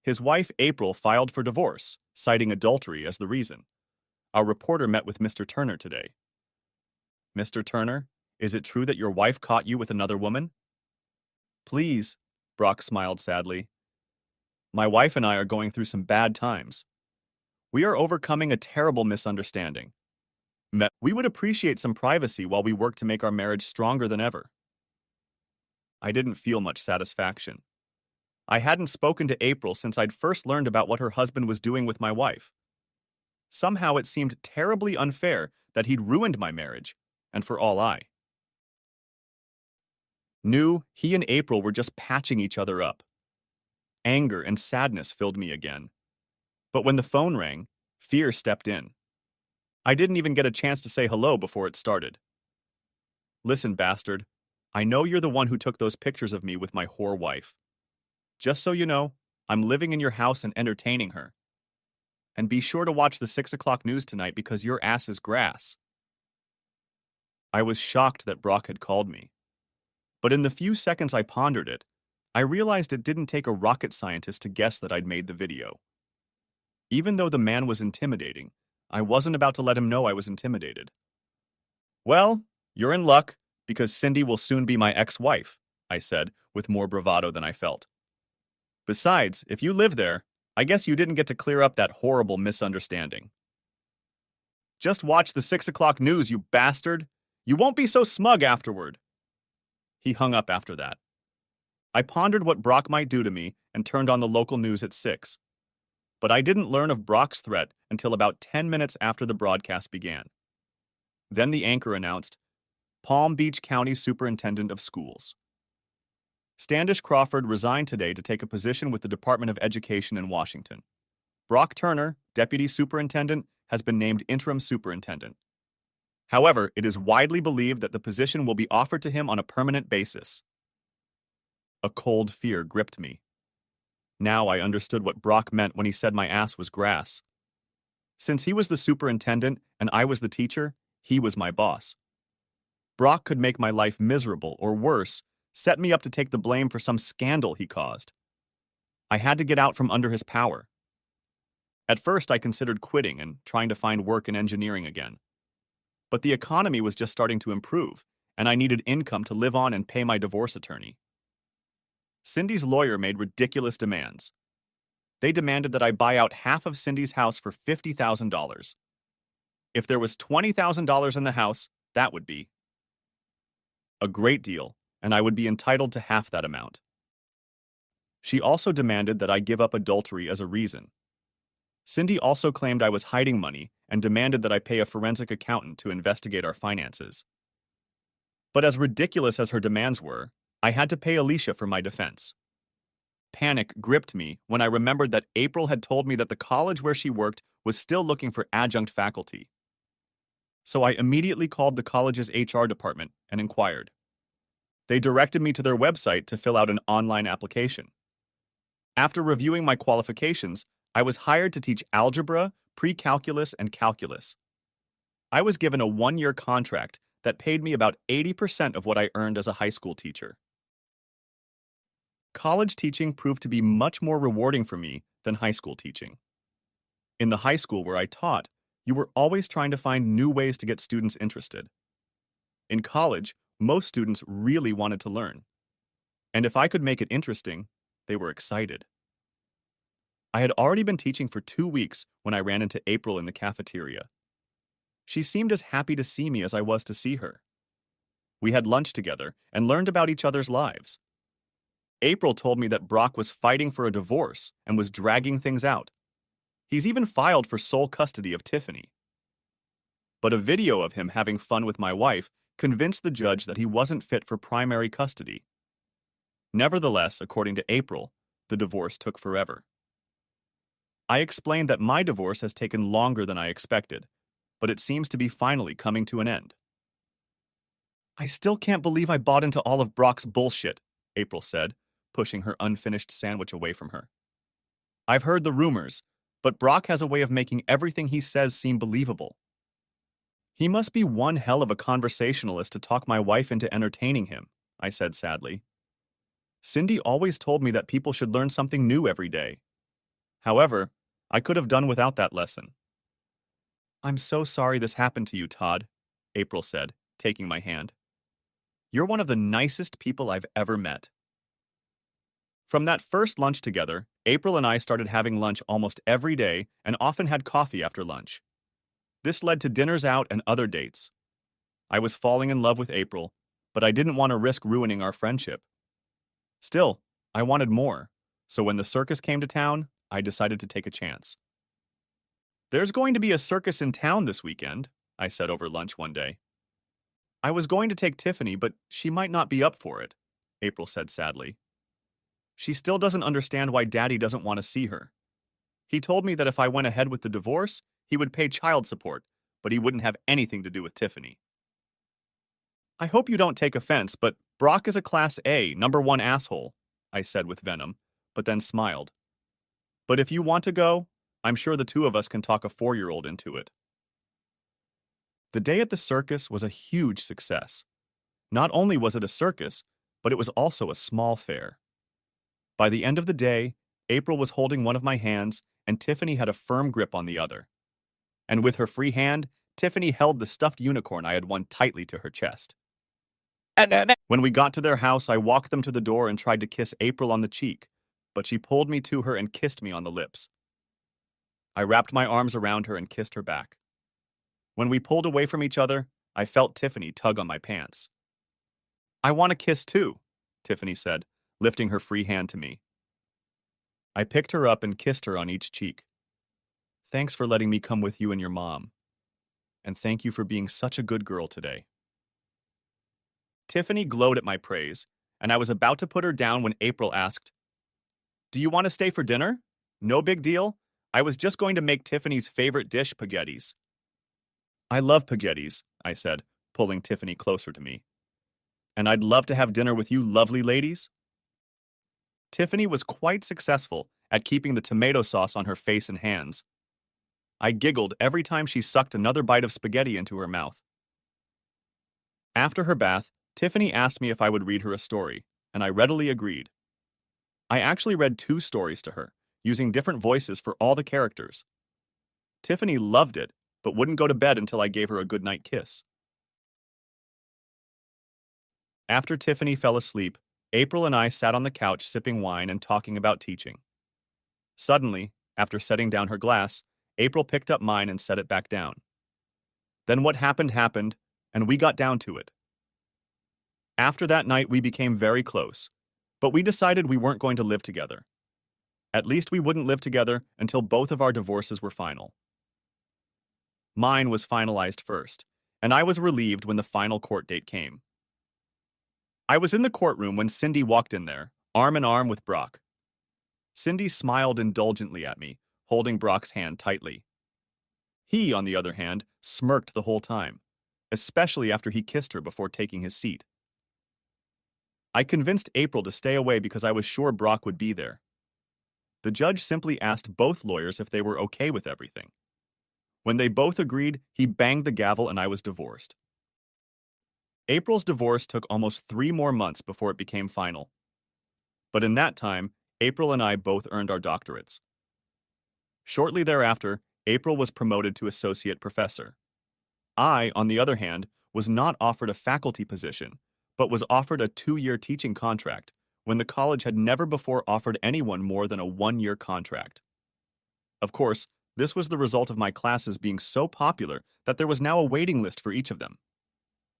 His wife, April, filed for divorce, citing adultery as the reason. Our reporter met with Mr. Turner today. "Mr. Turner, is it true that your wife caught you with another woman?" "Please," Brock smiled sadly. "My wife and I are going through some bad times. We are overcoming a terrible misunderstanding. We would appreciate some privacy while we work to make our marriage stronger than ever." I didn't feel much satisfaction. I hadn't spoken to April since I'd first learned about what her husband was doing with my wife. Somehow it seemed terribly unfair that he'd ruined my marriage, and for all I knew, he and April were just patching each other up. Anger and sadness filled me again. But when the phone rang, fear stepped in. I didn't even get a chance to say hello before it started. "Listen, bastard, I know you're the one who took those pictures of me with my whore wife. Just so you know, I'm living in your house and entertaining her. And be sure to watch the 6 o'clock news tonight because your ass is grass." I was shocked that Brock had called me. But in the few seconds I pondered it, I realized it didn't take a rocket scientist to guess that I'd made the video. Even though the man was intimidating, I wasn't about to let him know I was intimidated. "Well, you're in luck, because Cindy will soon be my ex-wife," I said, with more bravado than I felt. "Besides, if you live there, I guess you didn't get to clear up that horrible misunderstanding." "Just watch the 6 o'clock news, you bastard! You won't be so smug afterward." He hung up after that. I pondered what Brock might do to me and turned on the local news at 6. But I didn't learn of Brock's threat until about 10 minutes after the broadcast began. Then the anchor announced, "Palm Beach County Superintendent of Schools. Standish Crawford resigned today to take a position with the Department of Education in Washington. Brock Turner, Deputy Superintendent, has been named Interim Superintendent. However, it is widely believed that the position will be offered to him on a permanent basis." A cold fear gripped me. Now I understood what Brock meant when he said my ass was grass. Since he was the superintendent and I was the teacher, he was my boss. Brock could make my life miserable or worse, set me up to take the blame for some scandal he caused. I had to get out from under his power. At first, I considered quitting and trying to find work in engineering again. But the economy was just starting to improve, and I needed income to live on and pay my divorce attorney. Cindy's lawyer made ridiculous demands. They demanded that I buy out half of Cindy's house for $50,000. If there was $20,000 in the house, that would be a great deal, and I would be entitled to half that amount. She also demanded that I give up adultery as a reason. Cindy also claimed I was hiding money and demanded that I pay a forensic accountant to investigate our finances. But as ridiculous as her demands were, I had to pay Alicia for my defense. Panic gripped me when I remembered that April had told me that the college where she worked was still looking for adjunct faculty. So I immediately called the college's HR department and inquired. They directed me to their website to fill out an online application. After reviewing my qualifications, I was hired to teach algebra, pre-calculus, and calculus. I was given a one-year contract that paid me about 80% of what I earned as a high school teacher. College teaching proved to be much more rewarding for me than high school teaching. In the high school where I taught, you were always trying to find new ways to get students interested. In college, most students really wanted to learn. And if I could make it interesting, they were excited. I had already been teaching for 2 weeks when I ran into April in the cafeteria. She seemed as happy to see me as I was to see her. We had lunch together and learned about each other's lives. April told me that Brock was fighting for a divorce and was dragging things out. He's even filed for sole custody of Tiffany. But a video of him having fun with my wife convinced the judge that he wasn't fit for primary custody. Nevertheless, according to April, the divorce took forever. I explained that my divorce has taken longer than I expected, but it seems to be finally coming to an end. I still can't believe I bought into all of Brock's bullshit, April said, pushing her unfinished sandwich away from her. I've heard the rumors, but Brock has a way of making everything he says seem believable. He must be one hell of a conversationalist to talk my wife into entertaining him, I said sadly. Cindy always told me that people should learn something new every day. However, I could have done without that lesson. I'm so sorry this happened to you, Todd, April said, taking my hand. You're one of the nicest people I've ever met. From that first lunch together, April and I started having lunch almost every day and often had coffee after lunch. This led to dinners out and other dates. I was falling in love with April, but I didn't want to risk ruining our friendship. Still, I wanted more, so when the circus came to town, I decided to take a chance. There's going to be a circus in town this weekend, I said over lunch one day. I was going to take Tiffany, but she might not be up for it, April said sadly. She still doesn't understand why Daddy doesn't want to see her. He told me that if I went ahead with the divorce, he would pay child support, but he wouldn't have anything to do with Tiffany. I hope you don't take offense, but Brock is a Class A, #1 asshole, I said with venom, but then smiled. But if you want to go, I'm sure the two of us can talk a 4-year-old into it. The day at the circus was a huge success. Not only was it a circus, but it was also a small fair. By the end of the day, April was holding one of my hands and Tiffany had a firm grip on the other. And with her free hand, Tiffany held the stuffed unicorn I had won tightly to her chest. When we got to their house, I walked them to the door and tried to kiss April on the cheek, but she pulled me to her and kissed me on the lips. I wrapped my arms around her and kissed her back. When we pulled away from each other, I felt Tiffany tug on my pants. I want a kiss too, Tiffany said, lifting her free hand to me. I picked her up and kissed her on each cheek. Thanks for letting me come with you and your mom. And thank you for being such a good girl today. Tiffany glowed at my praise, and I was about to put her down when April asked, Do you want to stay for dinner? No big deal. I was just going to make Tiffany's favorite dish, spaghettis. I love spaghettis, I said, pulling Tiffany closer to me. And I'd love to have dinner with you lovely ladies. Tiffany was quite successful at keeping the tomato sauce on her face and hands. I giggled every time she sucked another bite of spaghetti into her mouth. After her bath, Tiffany asked me if I would read her a story, and I readily agreed. I actually read 2 stories to her, using different voices for all the characters. Tiffany loved it, but wouldn't go to bed until I gave her a goodnight kiss. After Tiffany fell asleep, April and I sat on the couch sipping wine and talking about teaching. Suddenly, after setting down her glass, April picked up mine and set it back down. Then what happened happened, and we got down to it. After that night, we became very close, but we decided we weren't going to live together. At least we wouldn't live together until both of our divorces were final. Mine was finalized first, and I was relieved when the final court date came. I was in the courtroom when Cindy walked in there, arm in arm with Brock. Cindy smiled indulgently at me, holding Brock's hand tightly. He, on the other hand, smirked the whole time, especially after he kissed her before taking his seat. I convinced April to stay away because I was sure Brock would be there. The judge simply asked both lawyers if they were okay with everything. When they both agreed, he banged the gavel and I was divorced. April's divorce took almost 3 more months before it became final. But in that time, April and I both earned our doctorates. Shortly thereafter, April was promoted to associate professor. I, on the other hand, was not offered a faculty position, but was offered a 2-year teaching contract when the college had never before offered anyone more than a 1-year contract. Of course, this was the result of my classes being so popular that there was now a waiting list for each of them.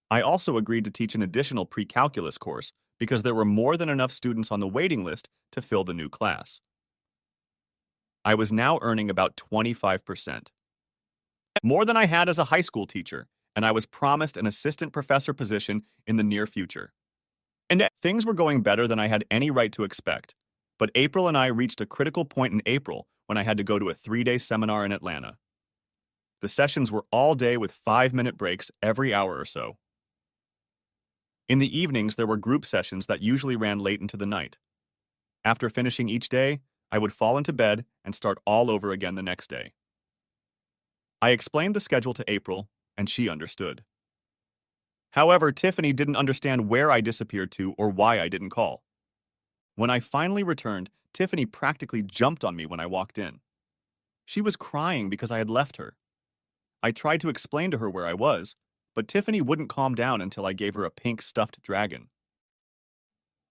I also agreed to teach an additional pre-calculus course because there were more than enough students on the waiting list to fill the new class. I was now earning about 25%, more than I had as a high school teacher, and I was promised an assistant professor position in the near future. And things were going better than I had any right to expect. But April and I reached a critical point in April when I had to go to a 3-day seminar in Atlanta. The sessions were all day with 5-minute breaks every hour or so. In the evenings, there were group sessions that usually ran late into the night. After finishing each day, I would fall into bed and start all over again the next day. I explained the schedule to April, and she understood. However, Tiffany didn't understand where I disappeared to or why I didn't call. When I finally returned, Tiffany practically jumped on me when I walked in. She was crying because I had left her. I tried to explain to her where I was, but Tiffany wouldn't calm down until I gave her a pink stuffed dragon.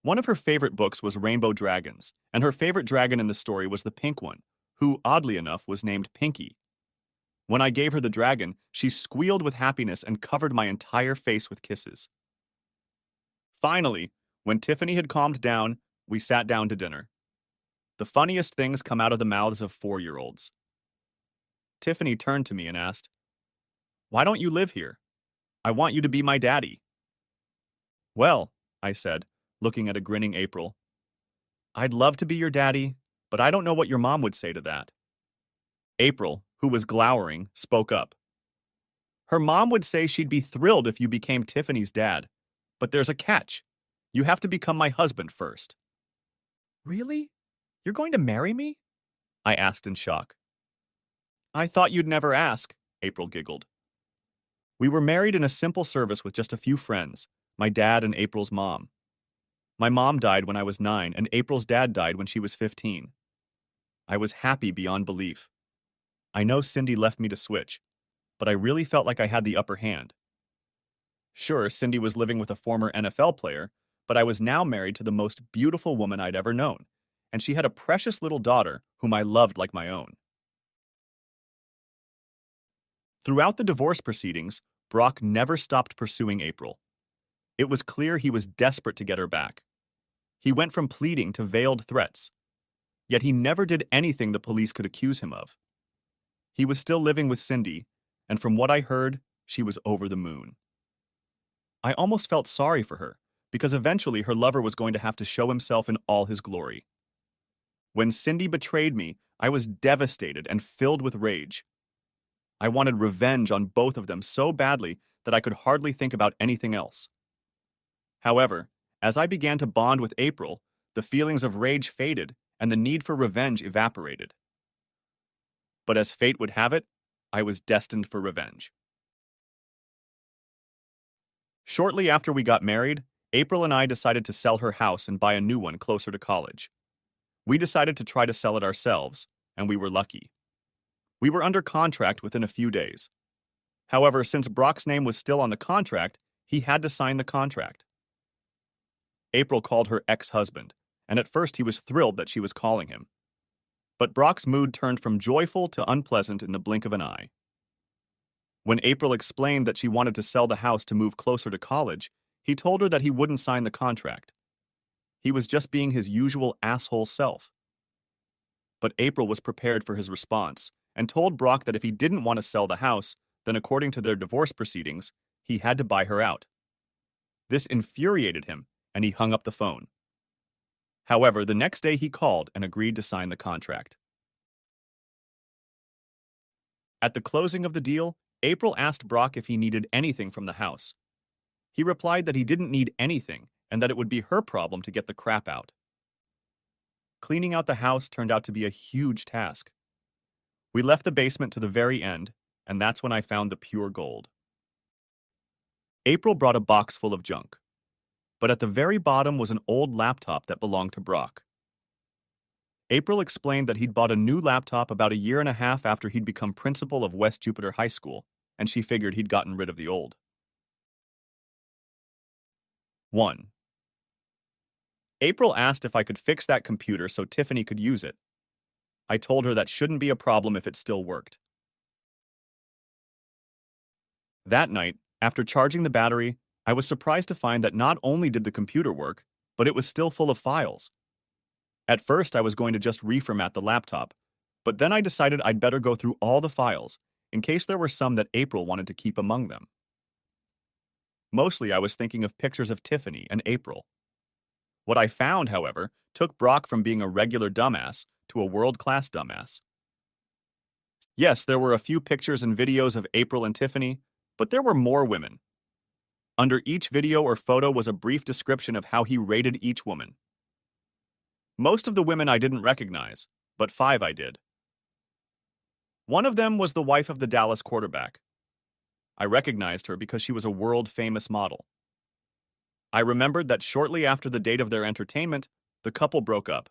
One of her favorite books was Rainbow Dragons, and her favorite dragon in the story was the pink one, who, oddly enough, was named Pinky. When I gave her the dragon, she squealed with happiness and covered my entire face with kisses. Finally, when Tiffany had calmed down, we sat down to dinner. The funniest things come out of the mouths of 4-year-olds. Tiffany turned to me and asked, "Why don't you live here? I want you to be my daddy." "Well," I said, looking at a grinning April, "I'd love to be your daddy, but I don't know what your mom would say to that." April, who was glowering, spoke up. "Her mom would say she'd be thrilled if you became Tiffany's dad, but there's a catch. You have to become my husband first." "Really? You're going to marry me?" I asked in shock. "I thought you'd never ask," April giggled. We were married in a simple service with just a few friends, my dad and April's mom. My mom died when I was 9, and April's dad died when she was 15. I was happy beyond belief. I know Cindy left me to switch, but I really felt like I had the upper hand. Sure, Cindy was living with a former NFL player, but I was now married to the most beautiful woman I'd ever known, and she had a precious little daughter whom I loved like my own. Throughout the divorce proceedings, Brock never stopped pursuing April. It was clear he was desperate to get her back. He went from pleading to veiled threats, yet he never did anything the police could accuse him of. He was still living with Cindy, and from what I heard, she was over the moon. I almost felt sorry for her, because eventually her lover was going to have to show himself in all his glory. When Cindy betrayed me, I was devastated and filled with rage. I wanted revenge on both of them so badly that I could hardly think about anything else. However, as I began to bond with April, the feelings of rage faded and the need for revenge evaporated. But as fate would have it, I was destined for revenge. Shortly after we got married, April and I decided to sell her house and buy a new one closer to college. We decided to try to sell it ourselves, and we were lucky. We were under contract within a few days. However, since Brock's name was still on the contract, he had to sign the contract. April called her ex-husband, and at first he was thrilled that she was calling him. But Brock's mood turned from joyful to unpleasant in the blink of an eye. When April explained that she wanted to sell the house to move closer to college, he told her that he wouldn't sign the contract. He was just being his usual asshole self. But April was prepared for his response and told Brock that if he didn't want to sell the house, then according to their divorce proceedings, he had to buy her out. This infuriated him, and he hung up the phone. However, the next day he called and agreed to sign the contract. At the closing of the deal, April asked Brock if he needed anything from the house. He replied that he didn't need anything and that it would be her problem to get the crap out. Cleaning out the house turned out to be a huge task. We left the basement to the very end, and that's when I found the pure gold. April brought a box full of junk, but at the very bottom was an old laptop that belonged to Brock. April explained that he'd bought a new laptop about a year and a half after he'd become principal of West Jupiter High School, and she figured he'd gotten rid of the old. 1. April asked if I could fix that computer so Tiffany could use it. I told her that shouldn't be a problem if it still worked. That night, after charging the battery, I was surprised to find that not only did the computer work, but it was still full of files. At first, I was going to just reformat the laptop, but then I decided I'd better go through all the files, in case there were some that April wanted to keep among them. Mostly I was thinking of pictures of Tiffany and April. What I found, however, took Brock from being a regular dumbass to a world-class dumbass. Yes, there were a few pictures and videos of April and Tiffany, but there were more women. Under each video or photo was a brief description of how he rated each woman. Most of the women I didn't recognize, but 5 I did. One of them was the wife of the Dallas quarterback. I recognized her because she was a world-famous model. I remembered that shortly after the date of their entertainment, the couple broke up.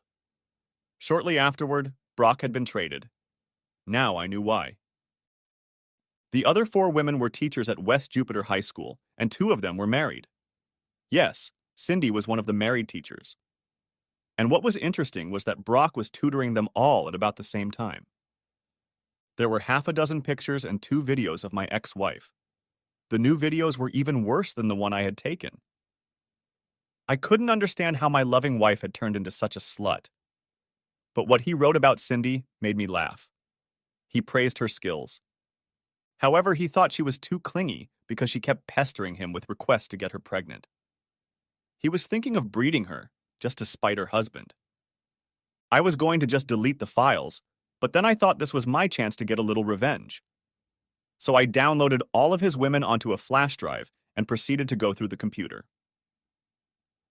Shortly afterward, Brock had been traded. Now I knew why. The other 4 women were teachers at West Jupiter High School, and 2 of them were married. Yes, Cindy was one of the married teachers. And what was interesting was that Brock was tutoring them all at about the same time. There were half a dozen pictures and 2 videos of my ex-wife. The new videos were even worse than the one I had taken. I couldn't understand how my loving wife had turned into such a slut. But what he wrote about Cindy made me laugh. He praised her skills. However, he thought she was too clingy because she kept pestering him with requests to get her pregnant. He was thinking of breeding her, just to spite her husband. I was going to just delete the files, but then I thought this was my chance to get a little revenge. So I downloaded all of his women onto a flash drive and proceeded to go through the computer.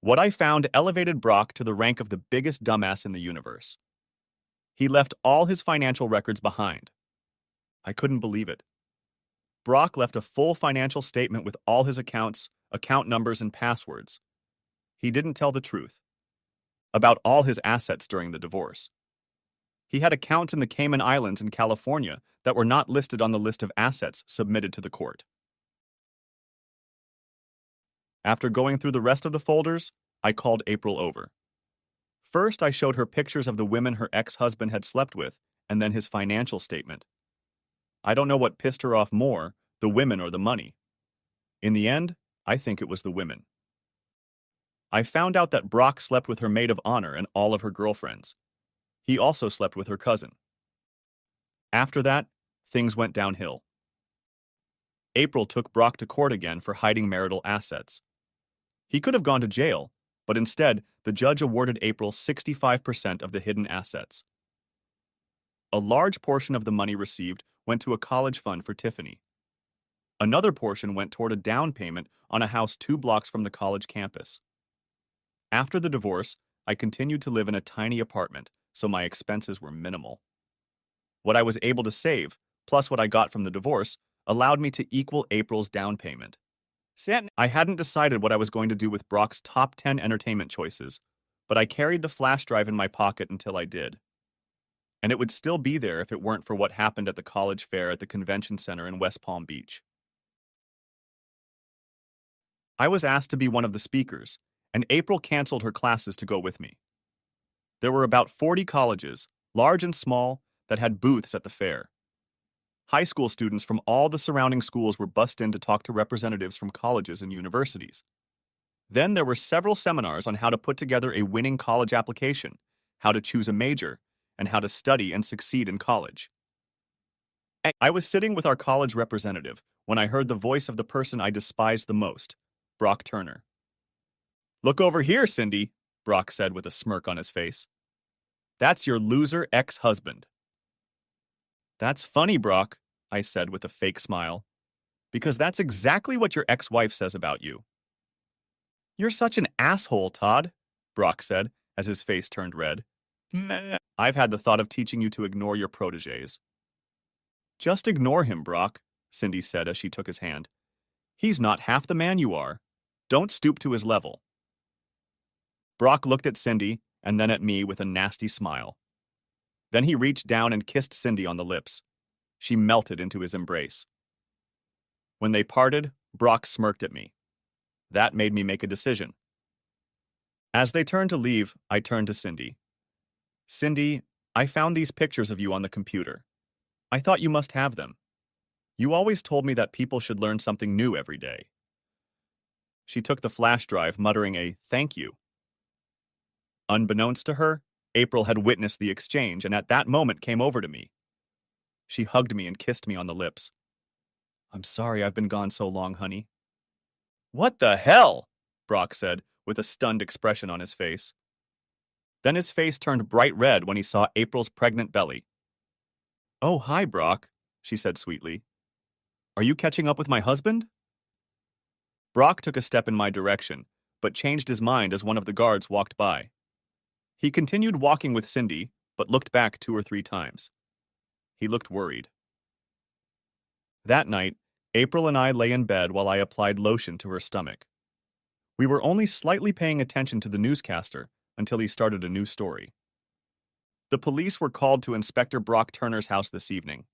What I found elevated Brock to the rank of the biggest dumbass in the universe. He left all his financial records behind. I couldn't believe it. Brock left a full financial statement with all his accounts, account numbers, and passwords. He didn't tell the truth about all his assets during the divorce. He had accounts in the Cayman Islands and California that were not listed on the list of assets submitted to the court. After going through the rest of the folders, I called April over. First, I showed her pictures of the women her ex-husband had slept with, and then his financial statement. I don't know what pissed her off more, the women or the money. In the end, I think it was the women. I found out that Brock slept with her maid of honor and all of her girlfriends. He also slept with her cousin. After that, things went downhill. April took Brock to court again for hiding marital assets. He could have gone to jail, but instead, the judge awarded April 65% of the hidden assets. A large portion of the money received went to a college fund for Tiffany. Another portion went toward a down payment on a house 2 blocks from the college campus. After the divorce, I continued to live in a tiny apartment, so my expenses were minimal. What I was able to save, plus what I got from the divorce, allowed me to equal April's down payment. I hadn't decided what I was going to do with Brock's top 10 entertainment choices, but I carried the flash drive in my pocket until I did. And it would still be there if it weren't for what happened at the college fair at the convention center in West Palm Beach. I was asked to be one of the speakers, and April canceled her classes to go with me. There were about 40 colleges, large and small, that had booths at the fair. High school students from all the surrounding schools were bussed in to talk to representatives from colleges and universities. Then there were several seminars on how to put together a winning college application, how to choose a major, and how to study and succeed in college. I was sitting with our college representative when I heard the voice of the person I despised the most, Brock Turner. "Look over here, Cindy," Brock said with a smirk on his face. "That's your loser ex-husband." "That's funny, Brock," I said with a fake smile, "because that's exactly what your ex-wife says about you." "You're such an asshole, Todd," Brock said as his face turned red. "Meh. I've had the thought of teaching you to ignore your protégés." "Just ignore him, Brock," Cindy said as she took his hand. "He's not half the man you are. Don't stoop to his level." Brock looked at Cindy and then at me with a nasty smile. Then he reached down and kissed Cindy on the lips. She melted into his embrace. When they parted, Brock smirked at me. That made me make a decision. As they turned to leave, I turned to Cindy. "Cindy, I found these pictures of you on the computer. I thought you must have them. You always told me that people should learn something new every day." She took the flash drive, muttering a "thank you." Unbeknownst to her, April had witnessed the exchange and at that moment came over to me. She hugged me and kissed me on the lips. "I'm sorry I've been gone so long, honey." "What the hell?" Brock said, with a stunned expression on his face. Then his face turned bright red when he saw April's pregnant belly. "Oh, hi, Brock," she said sweetly. "Are you catching up with my husband?" Brock took a step in my direction, but changed his mind as one of the guards walked by. He continued walking with Cindy, but looked back 2 or 3 times. He looked worried. That night, April and I lay in bed while I applied lotion to her stomach. We were only slightly paying attention to the newscaster until he started a new story. The police were called to Inspector Brock Turner's house this evening.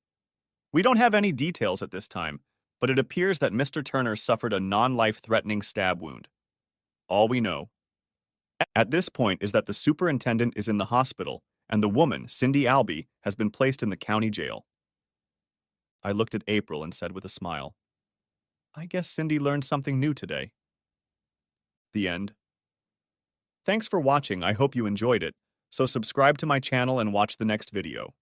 We don't have any details at this time, but it appears that Mr. Turner suffered a non-life-threatening stab wound. All we know at this point is that the superintendent is in the hospital and the woman, Cindy Albee, has been placed in the county jail. I looked at April and said with a smile, "I guess Cindy learned something new today." The end. Thanks for watching. I hope you enjoyed it. So subscribe to my channel and watch the next video.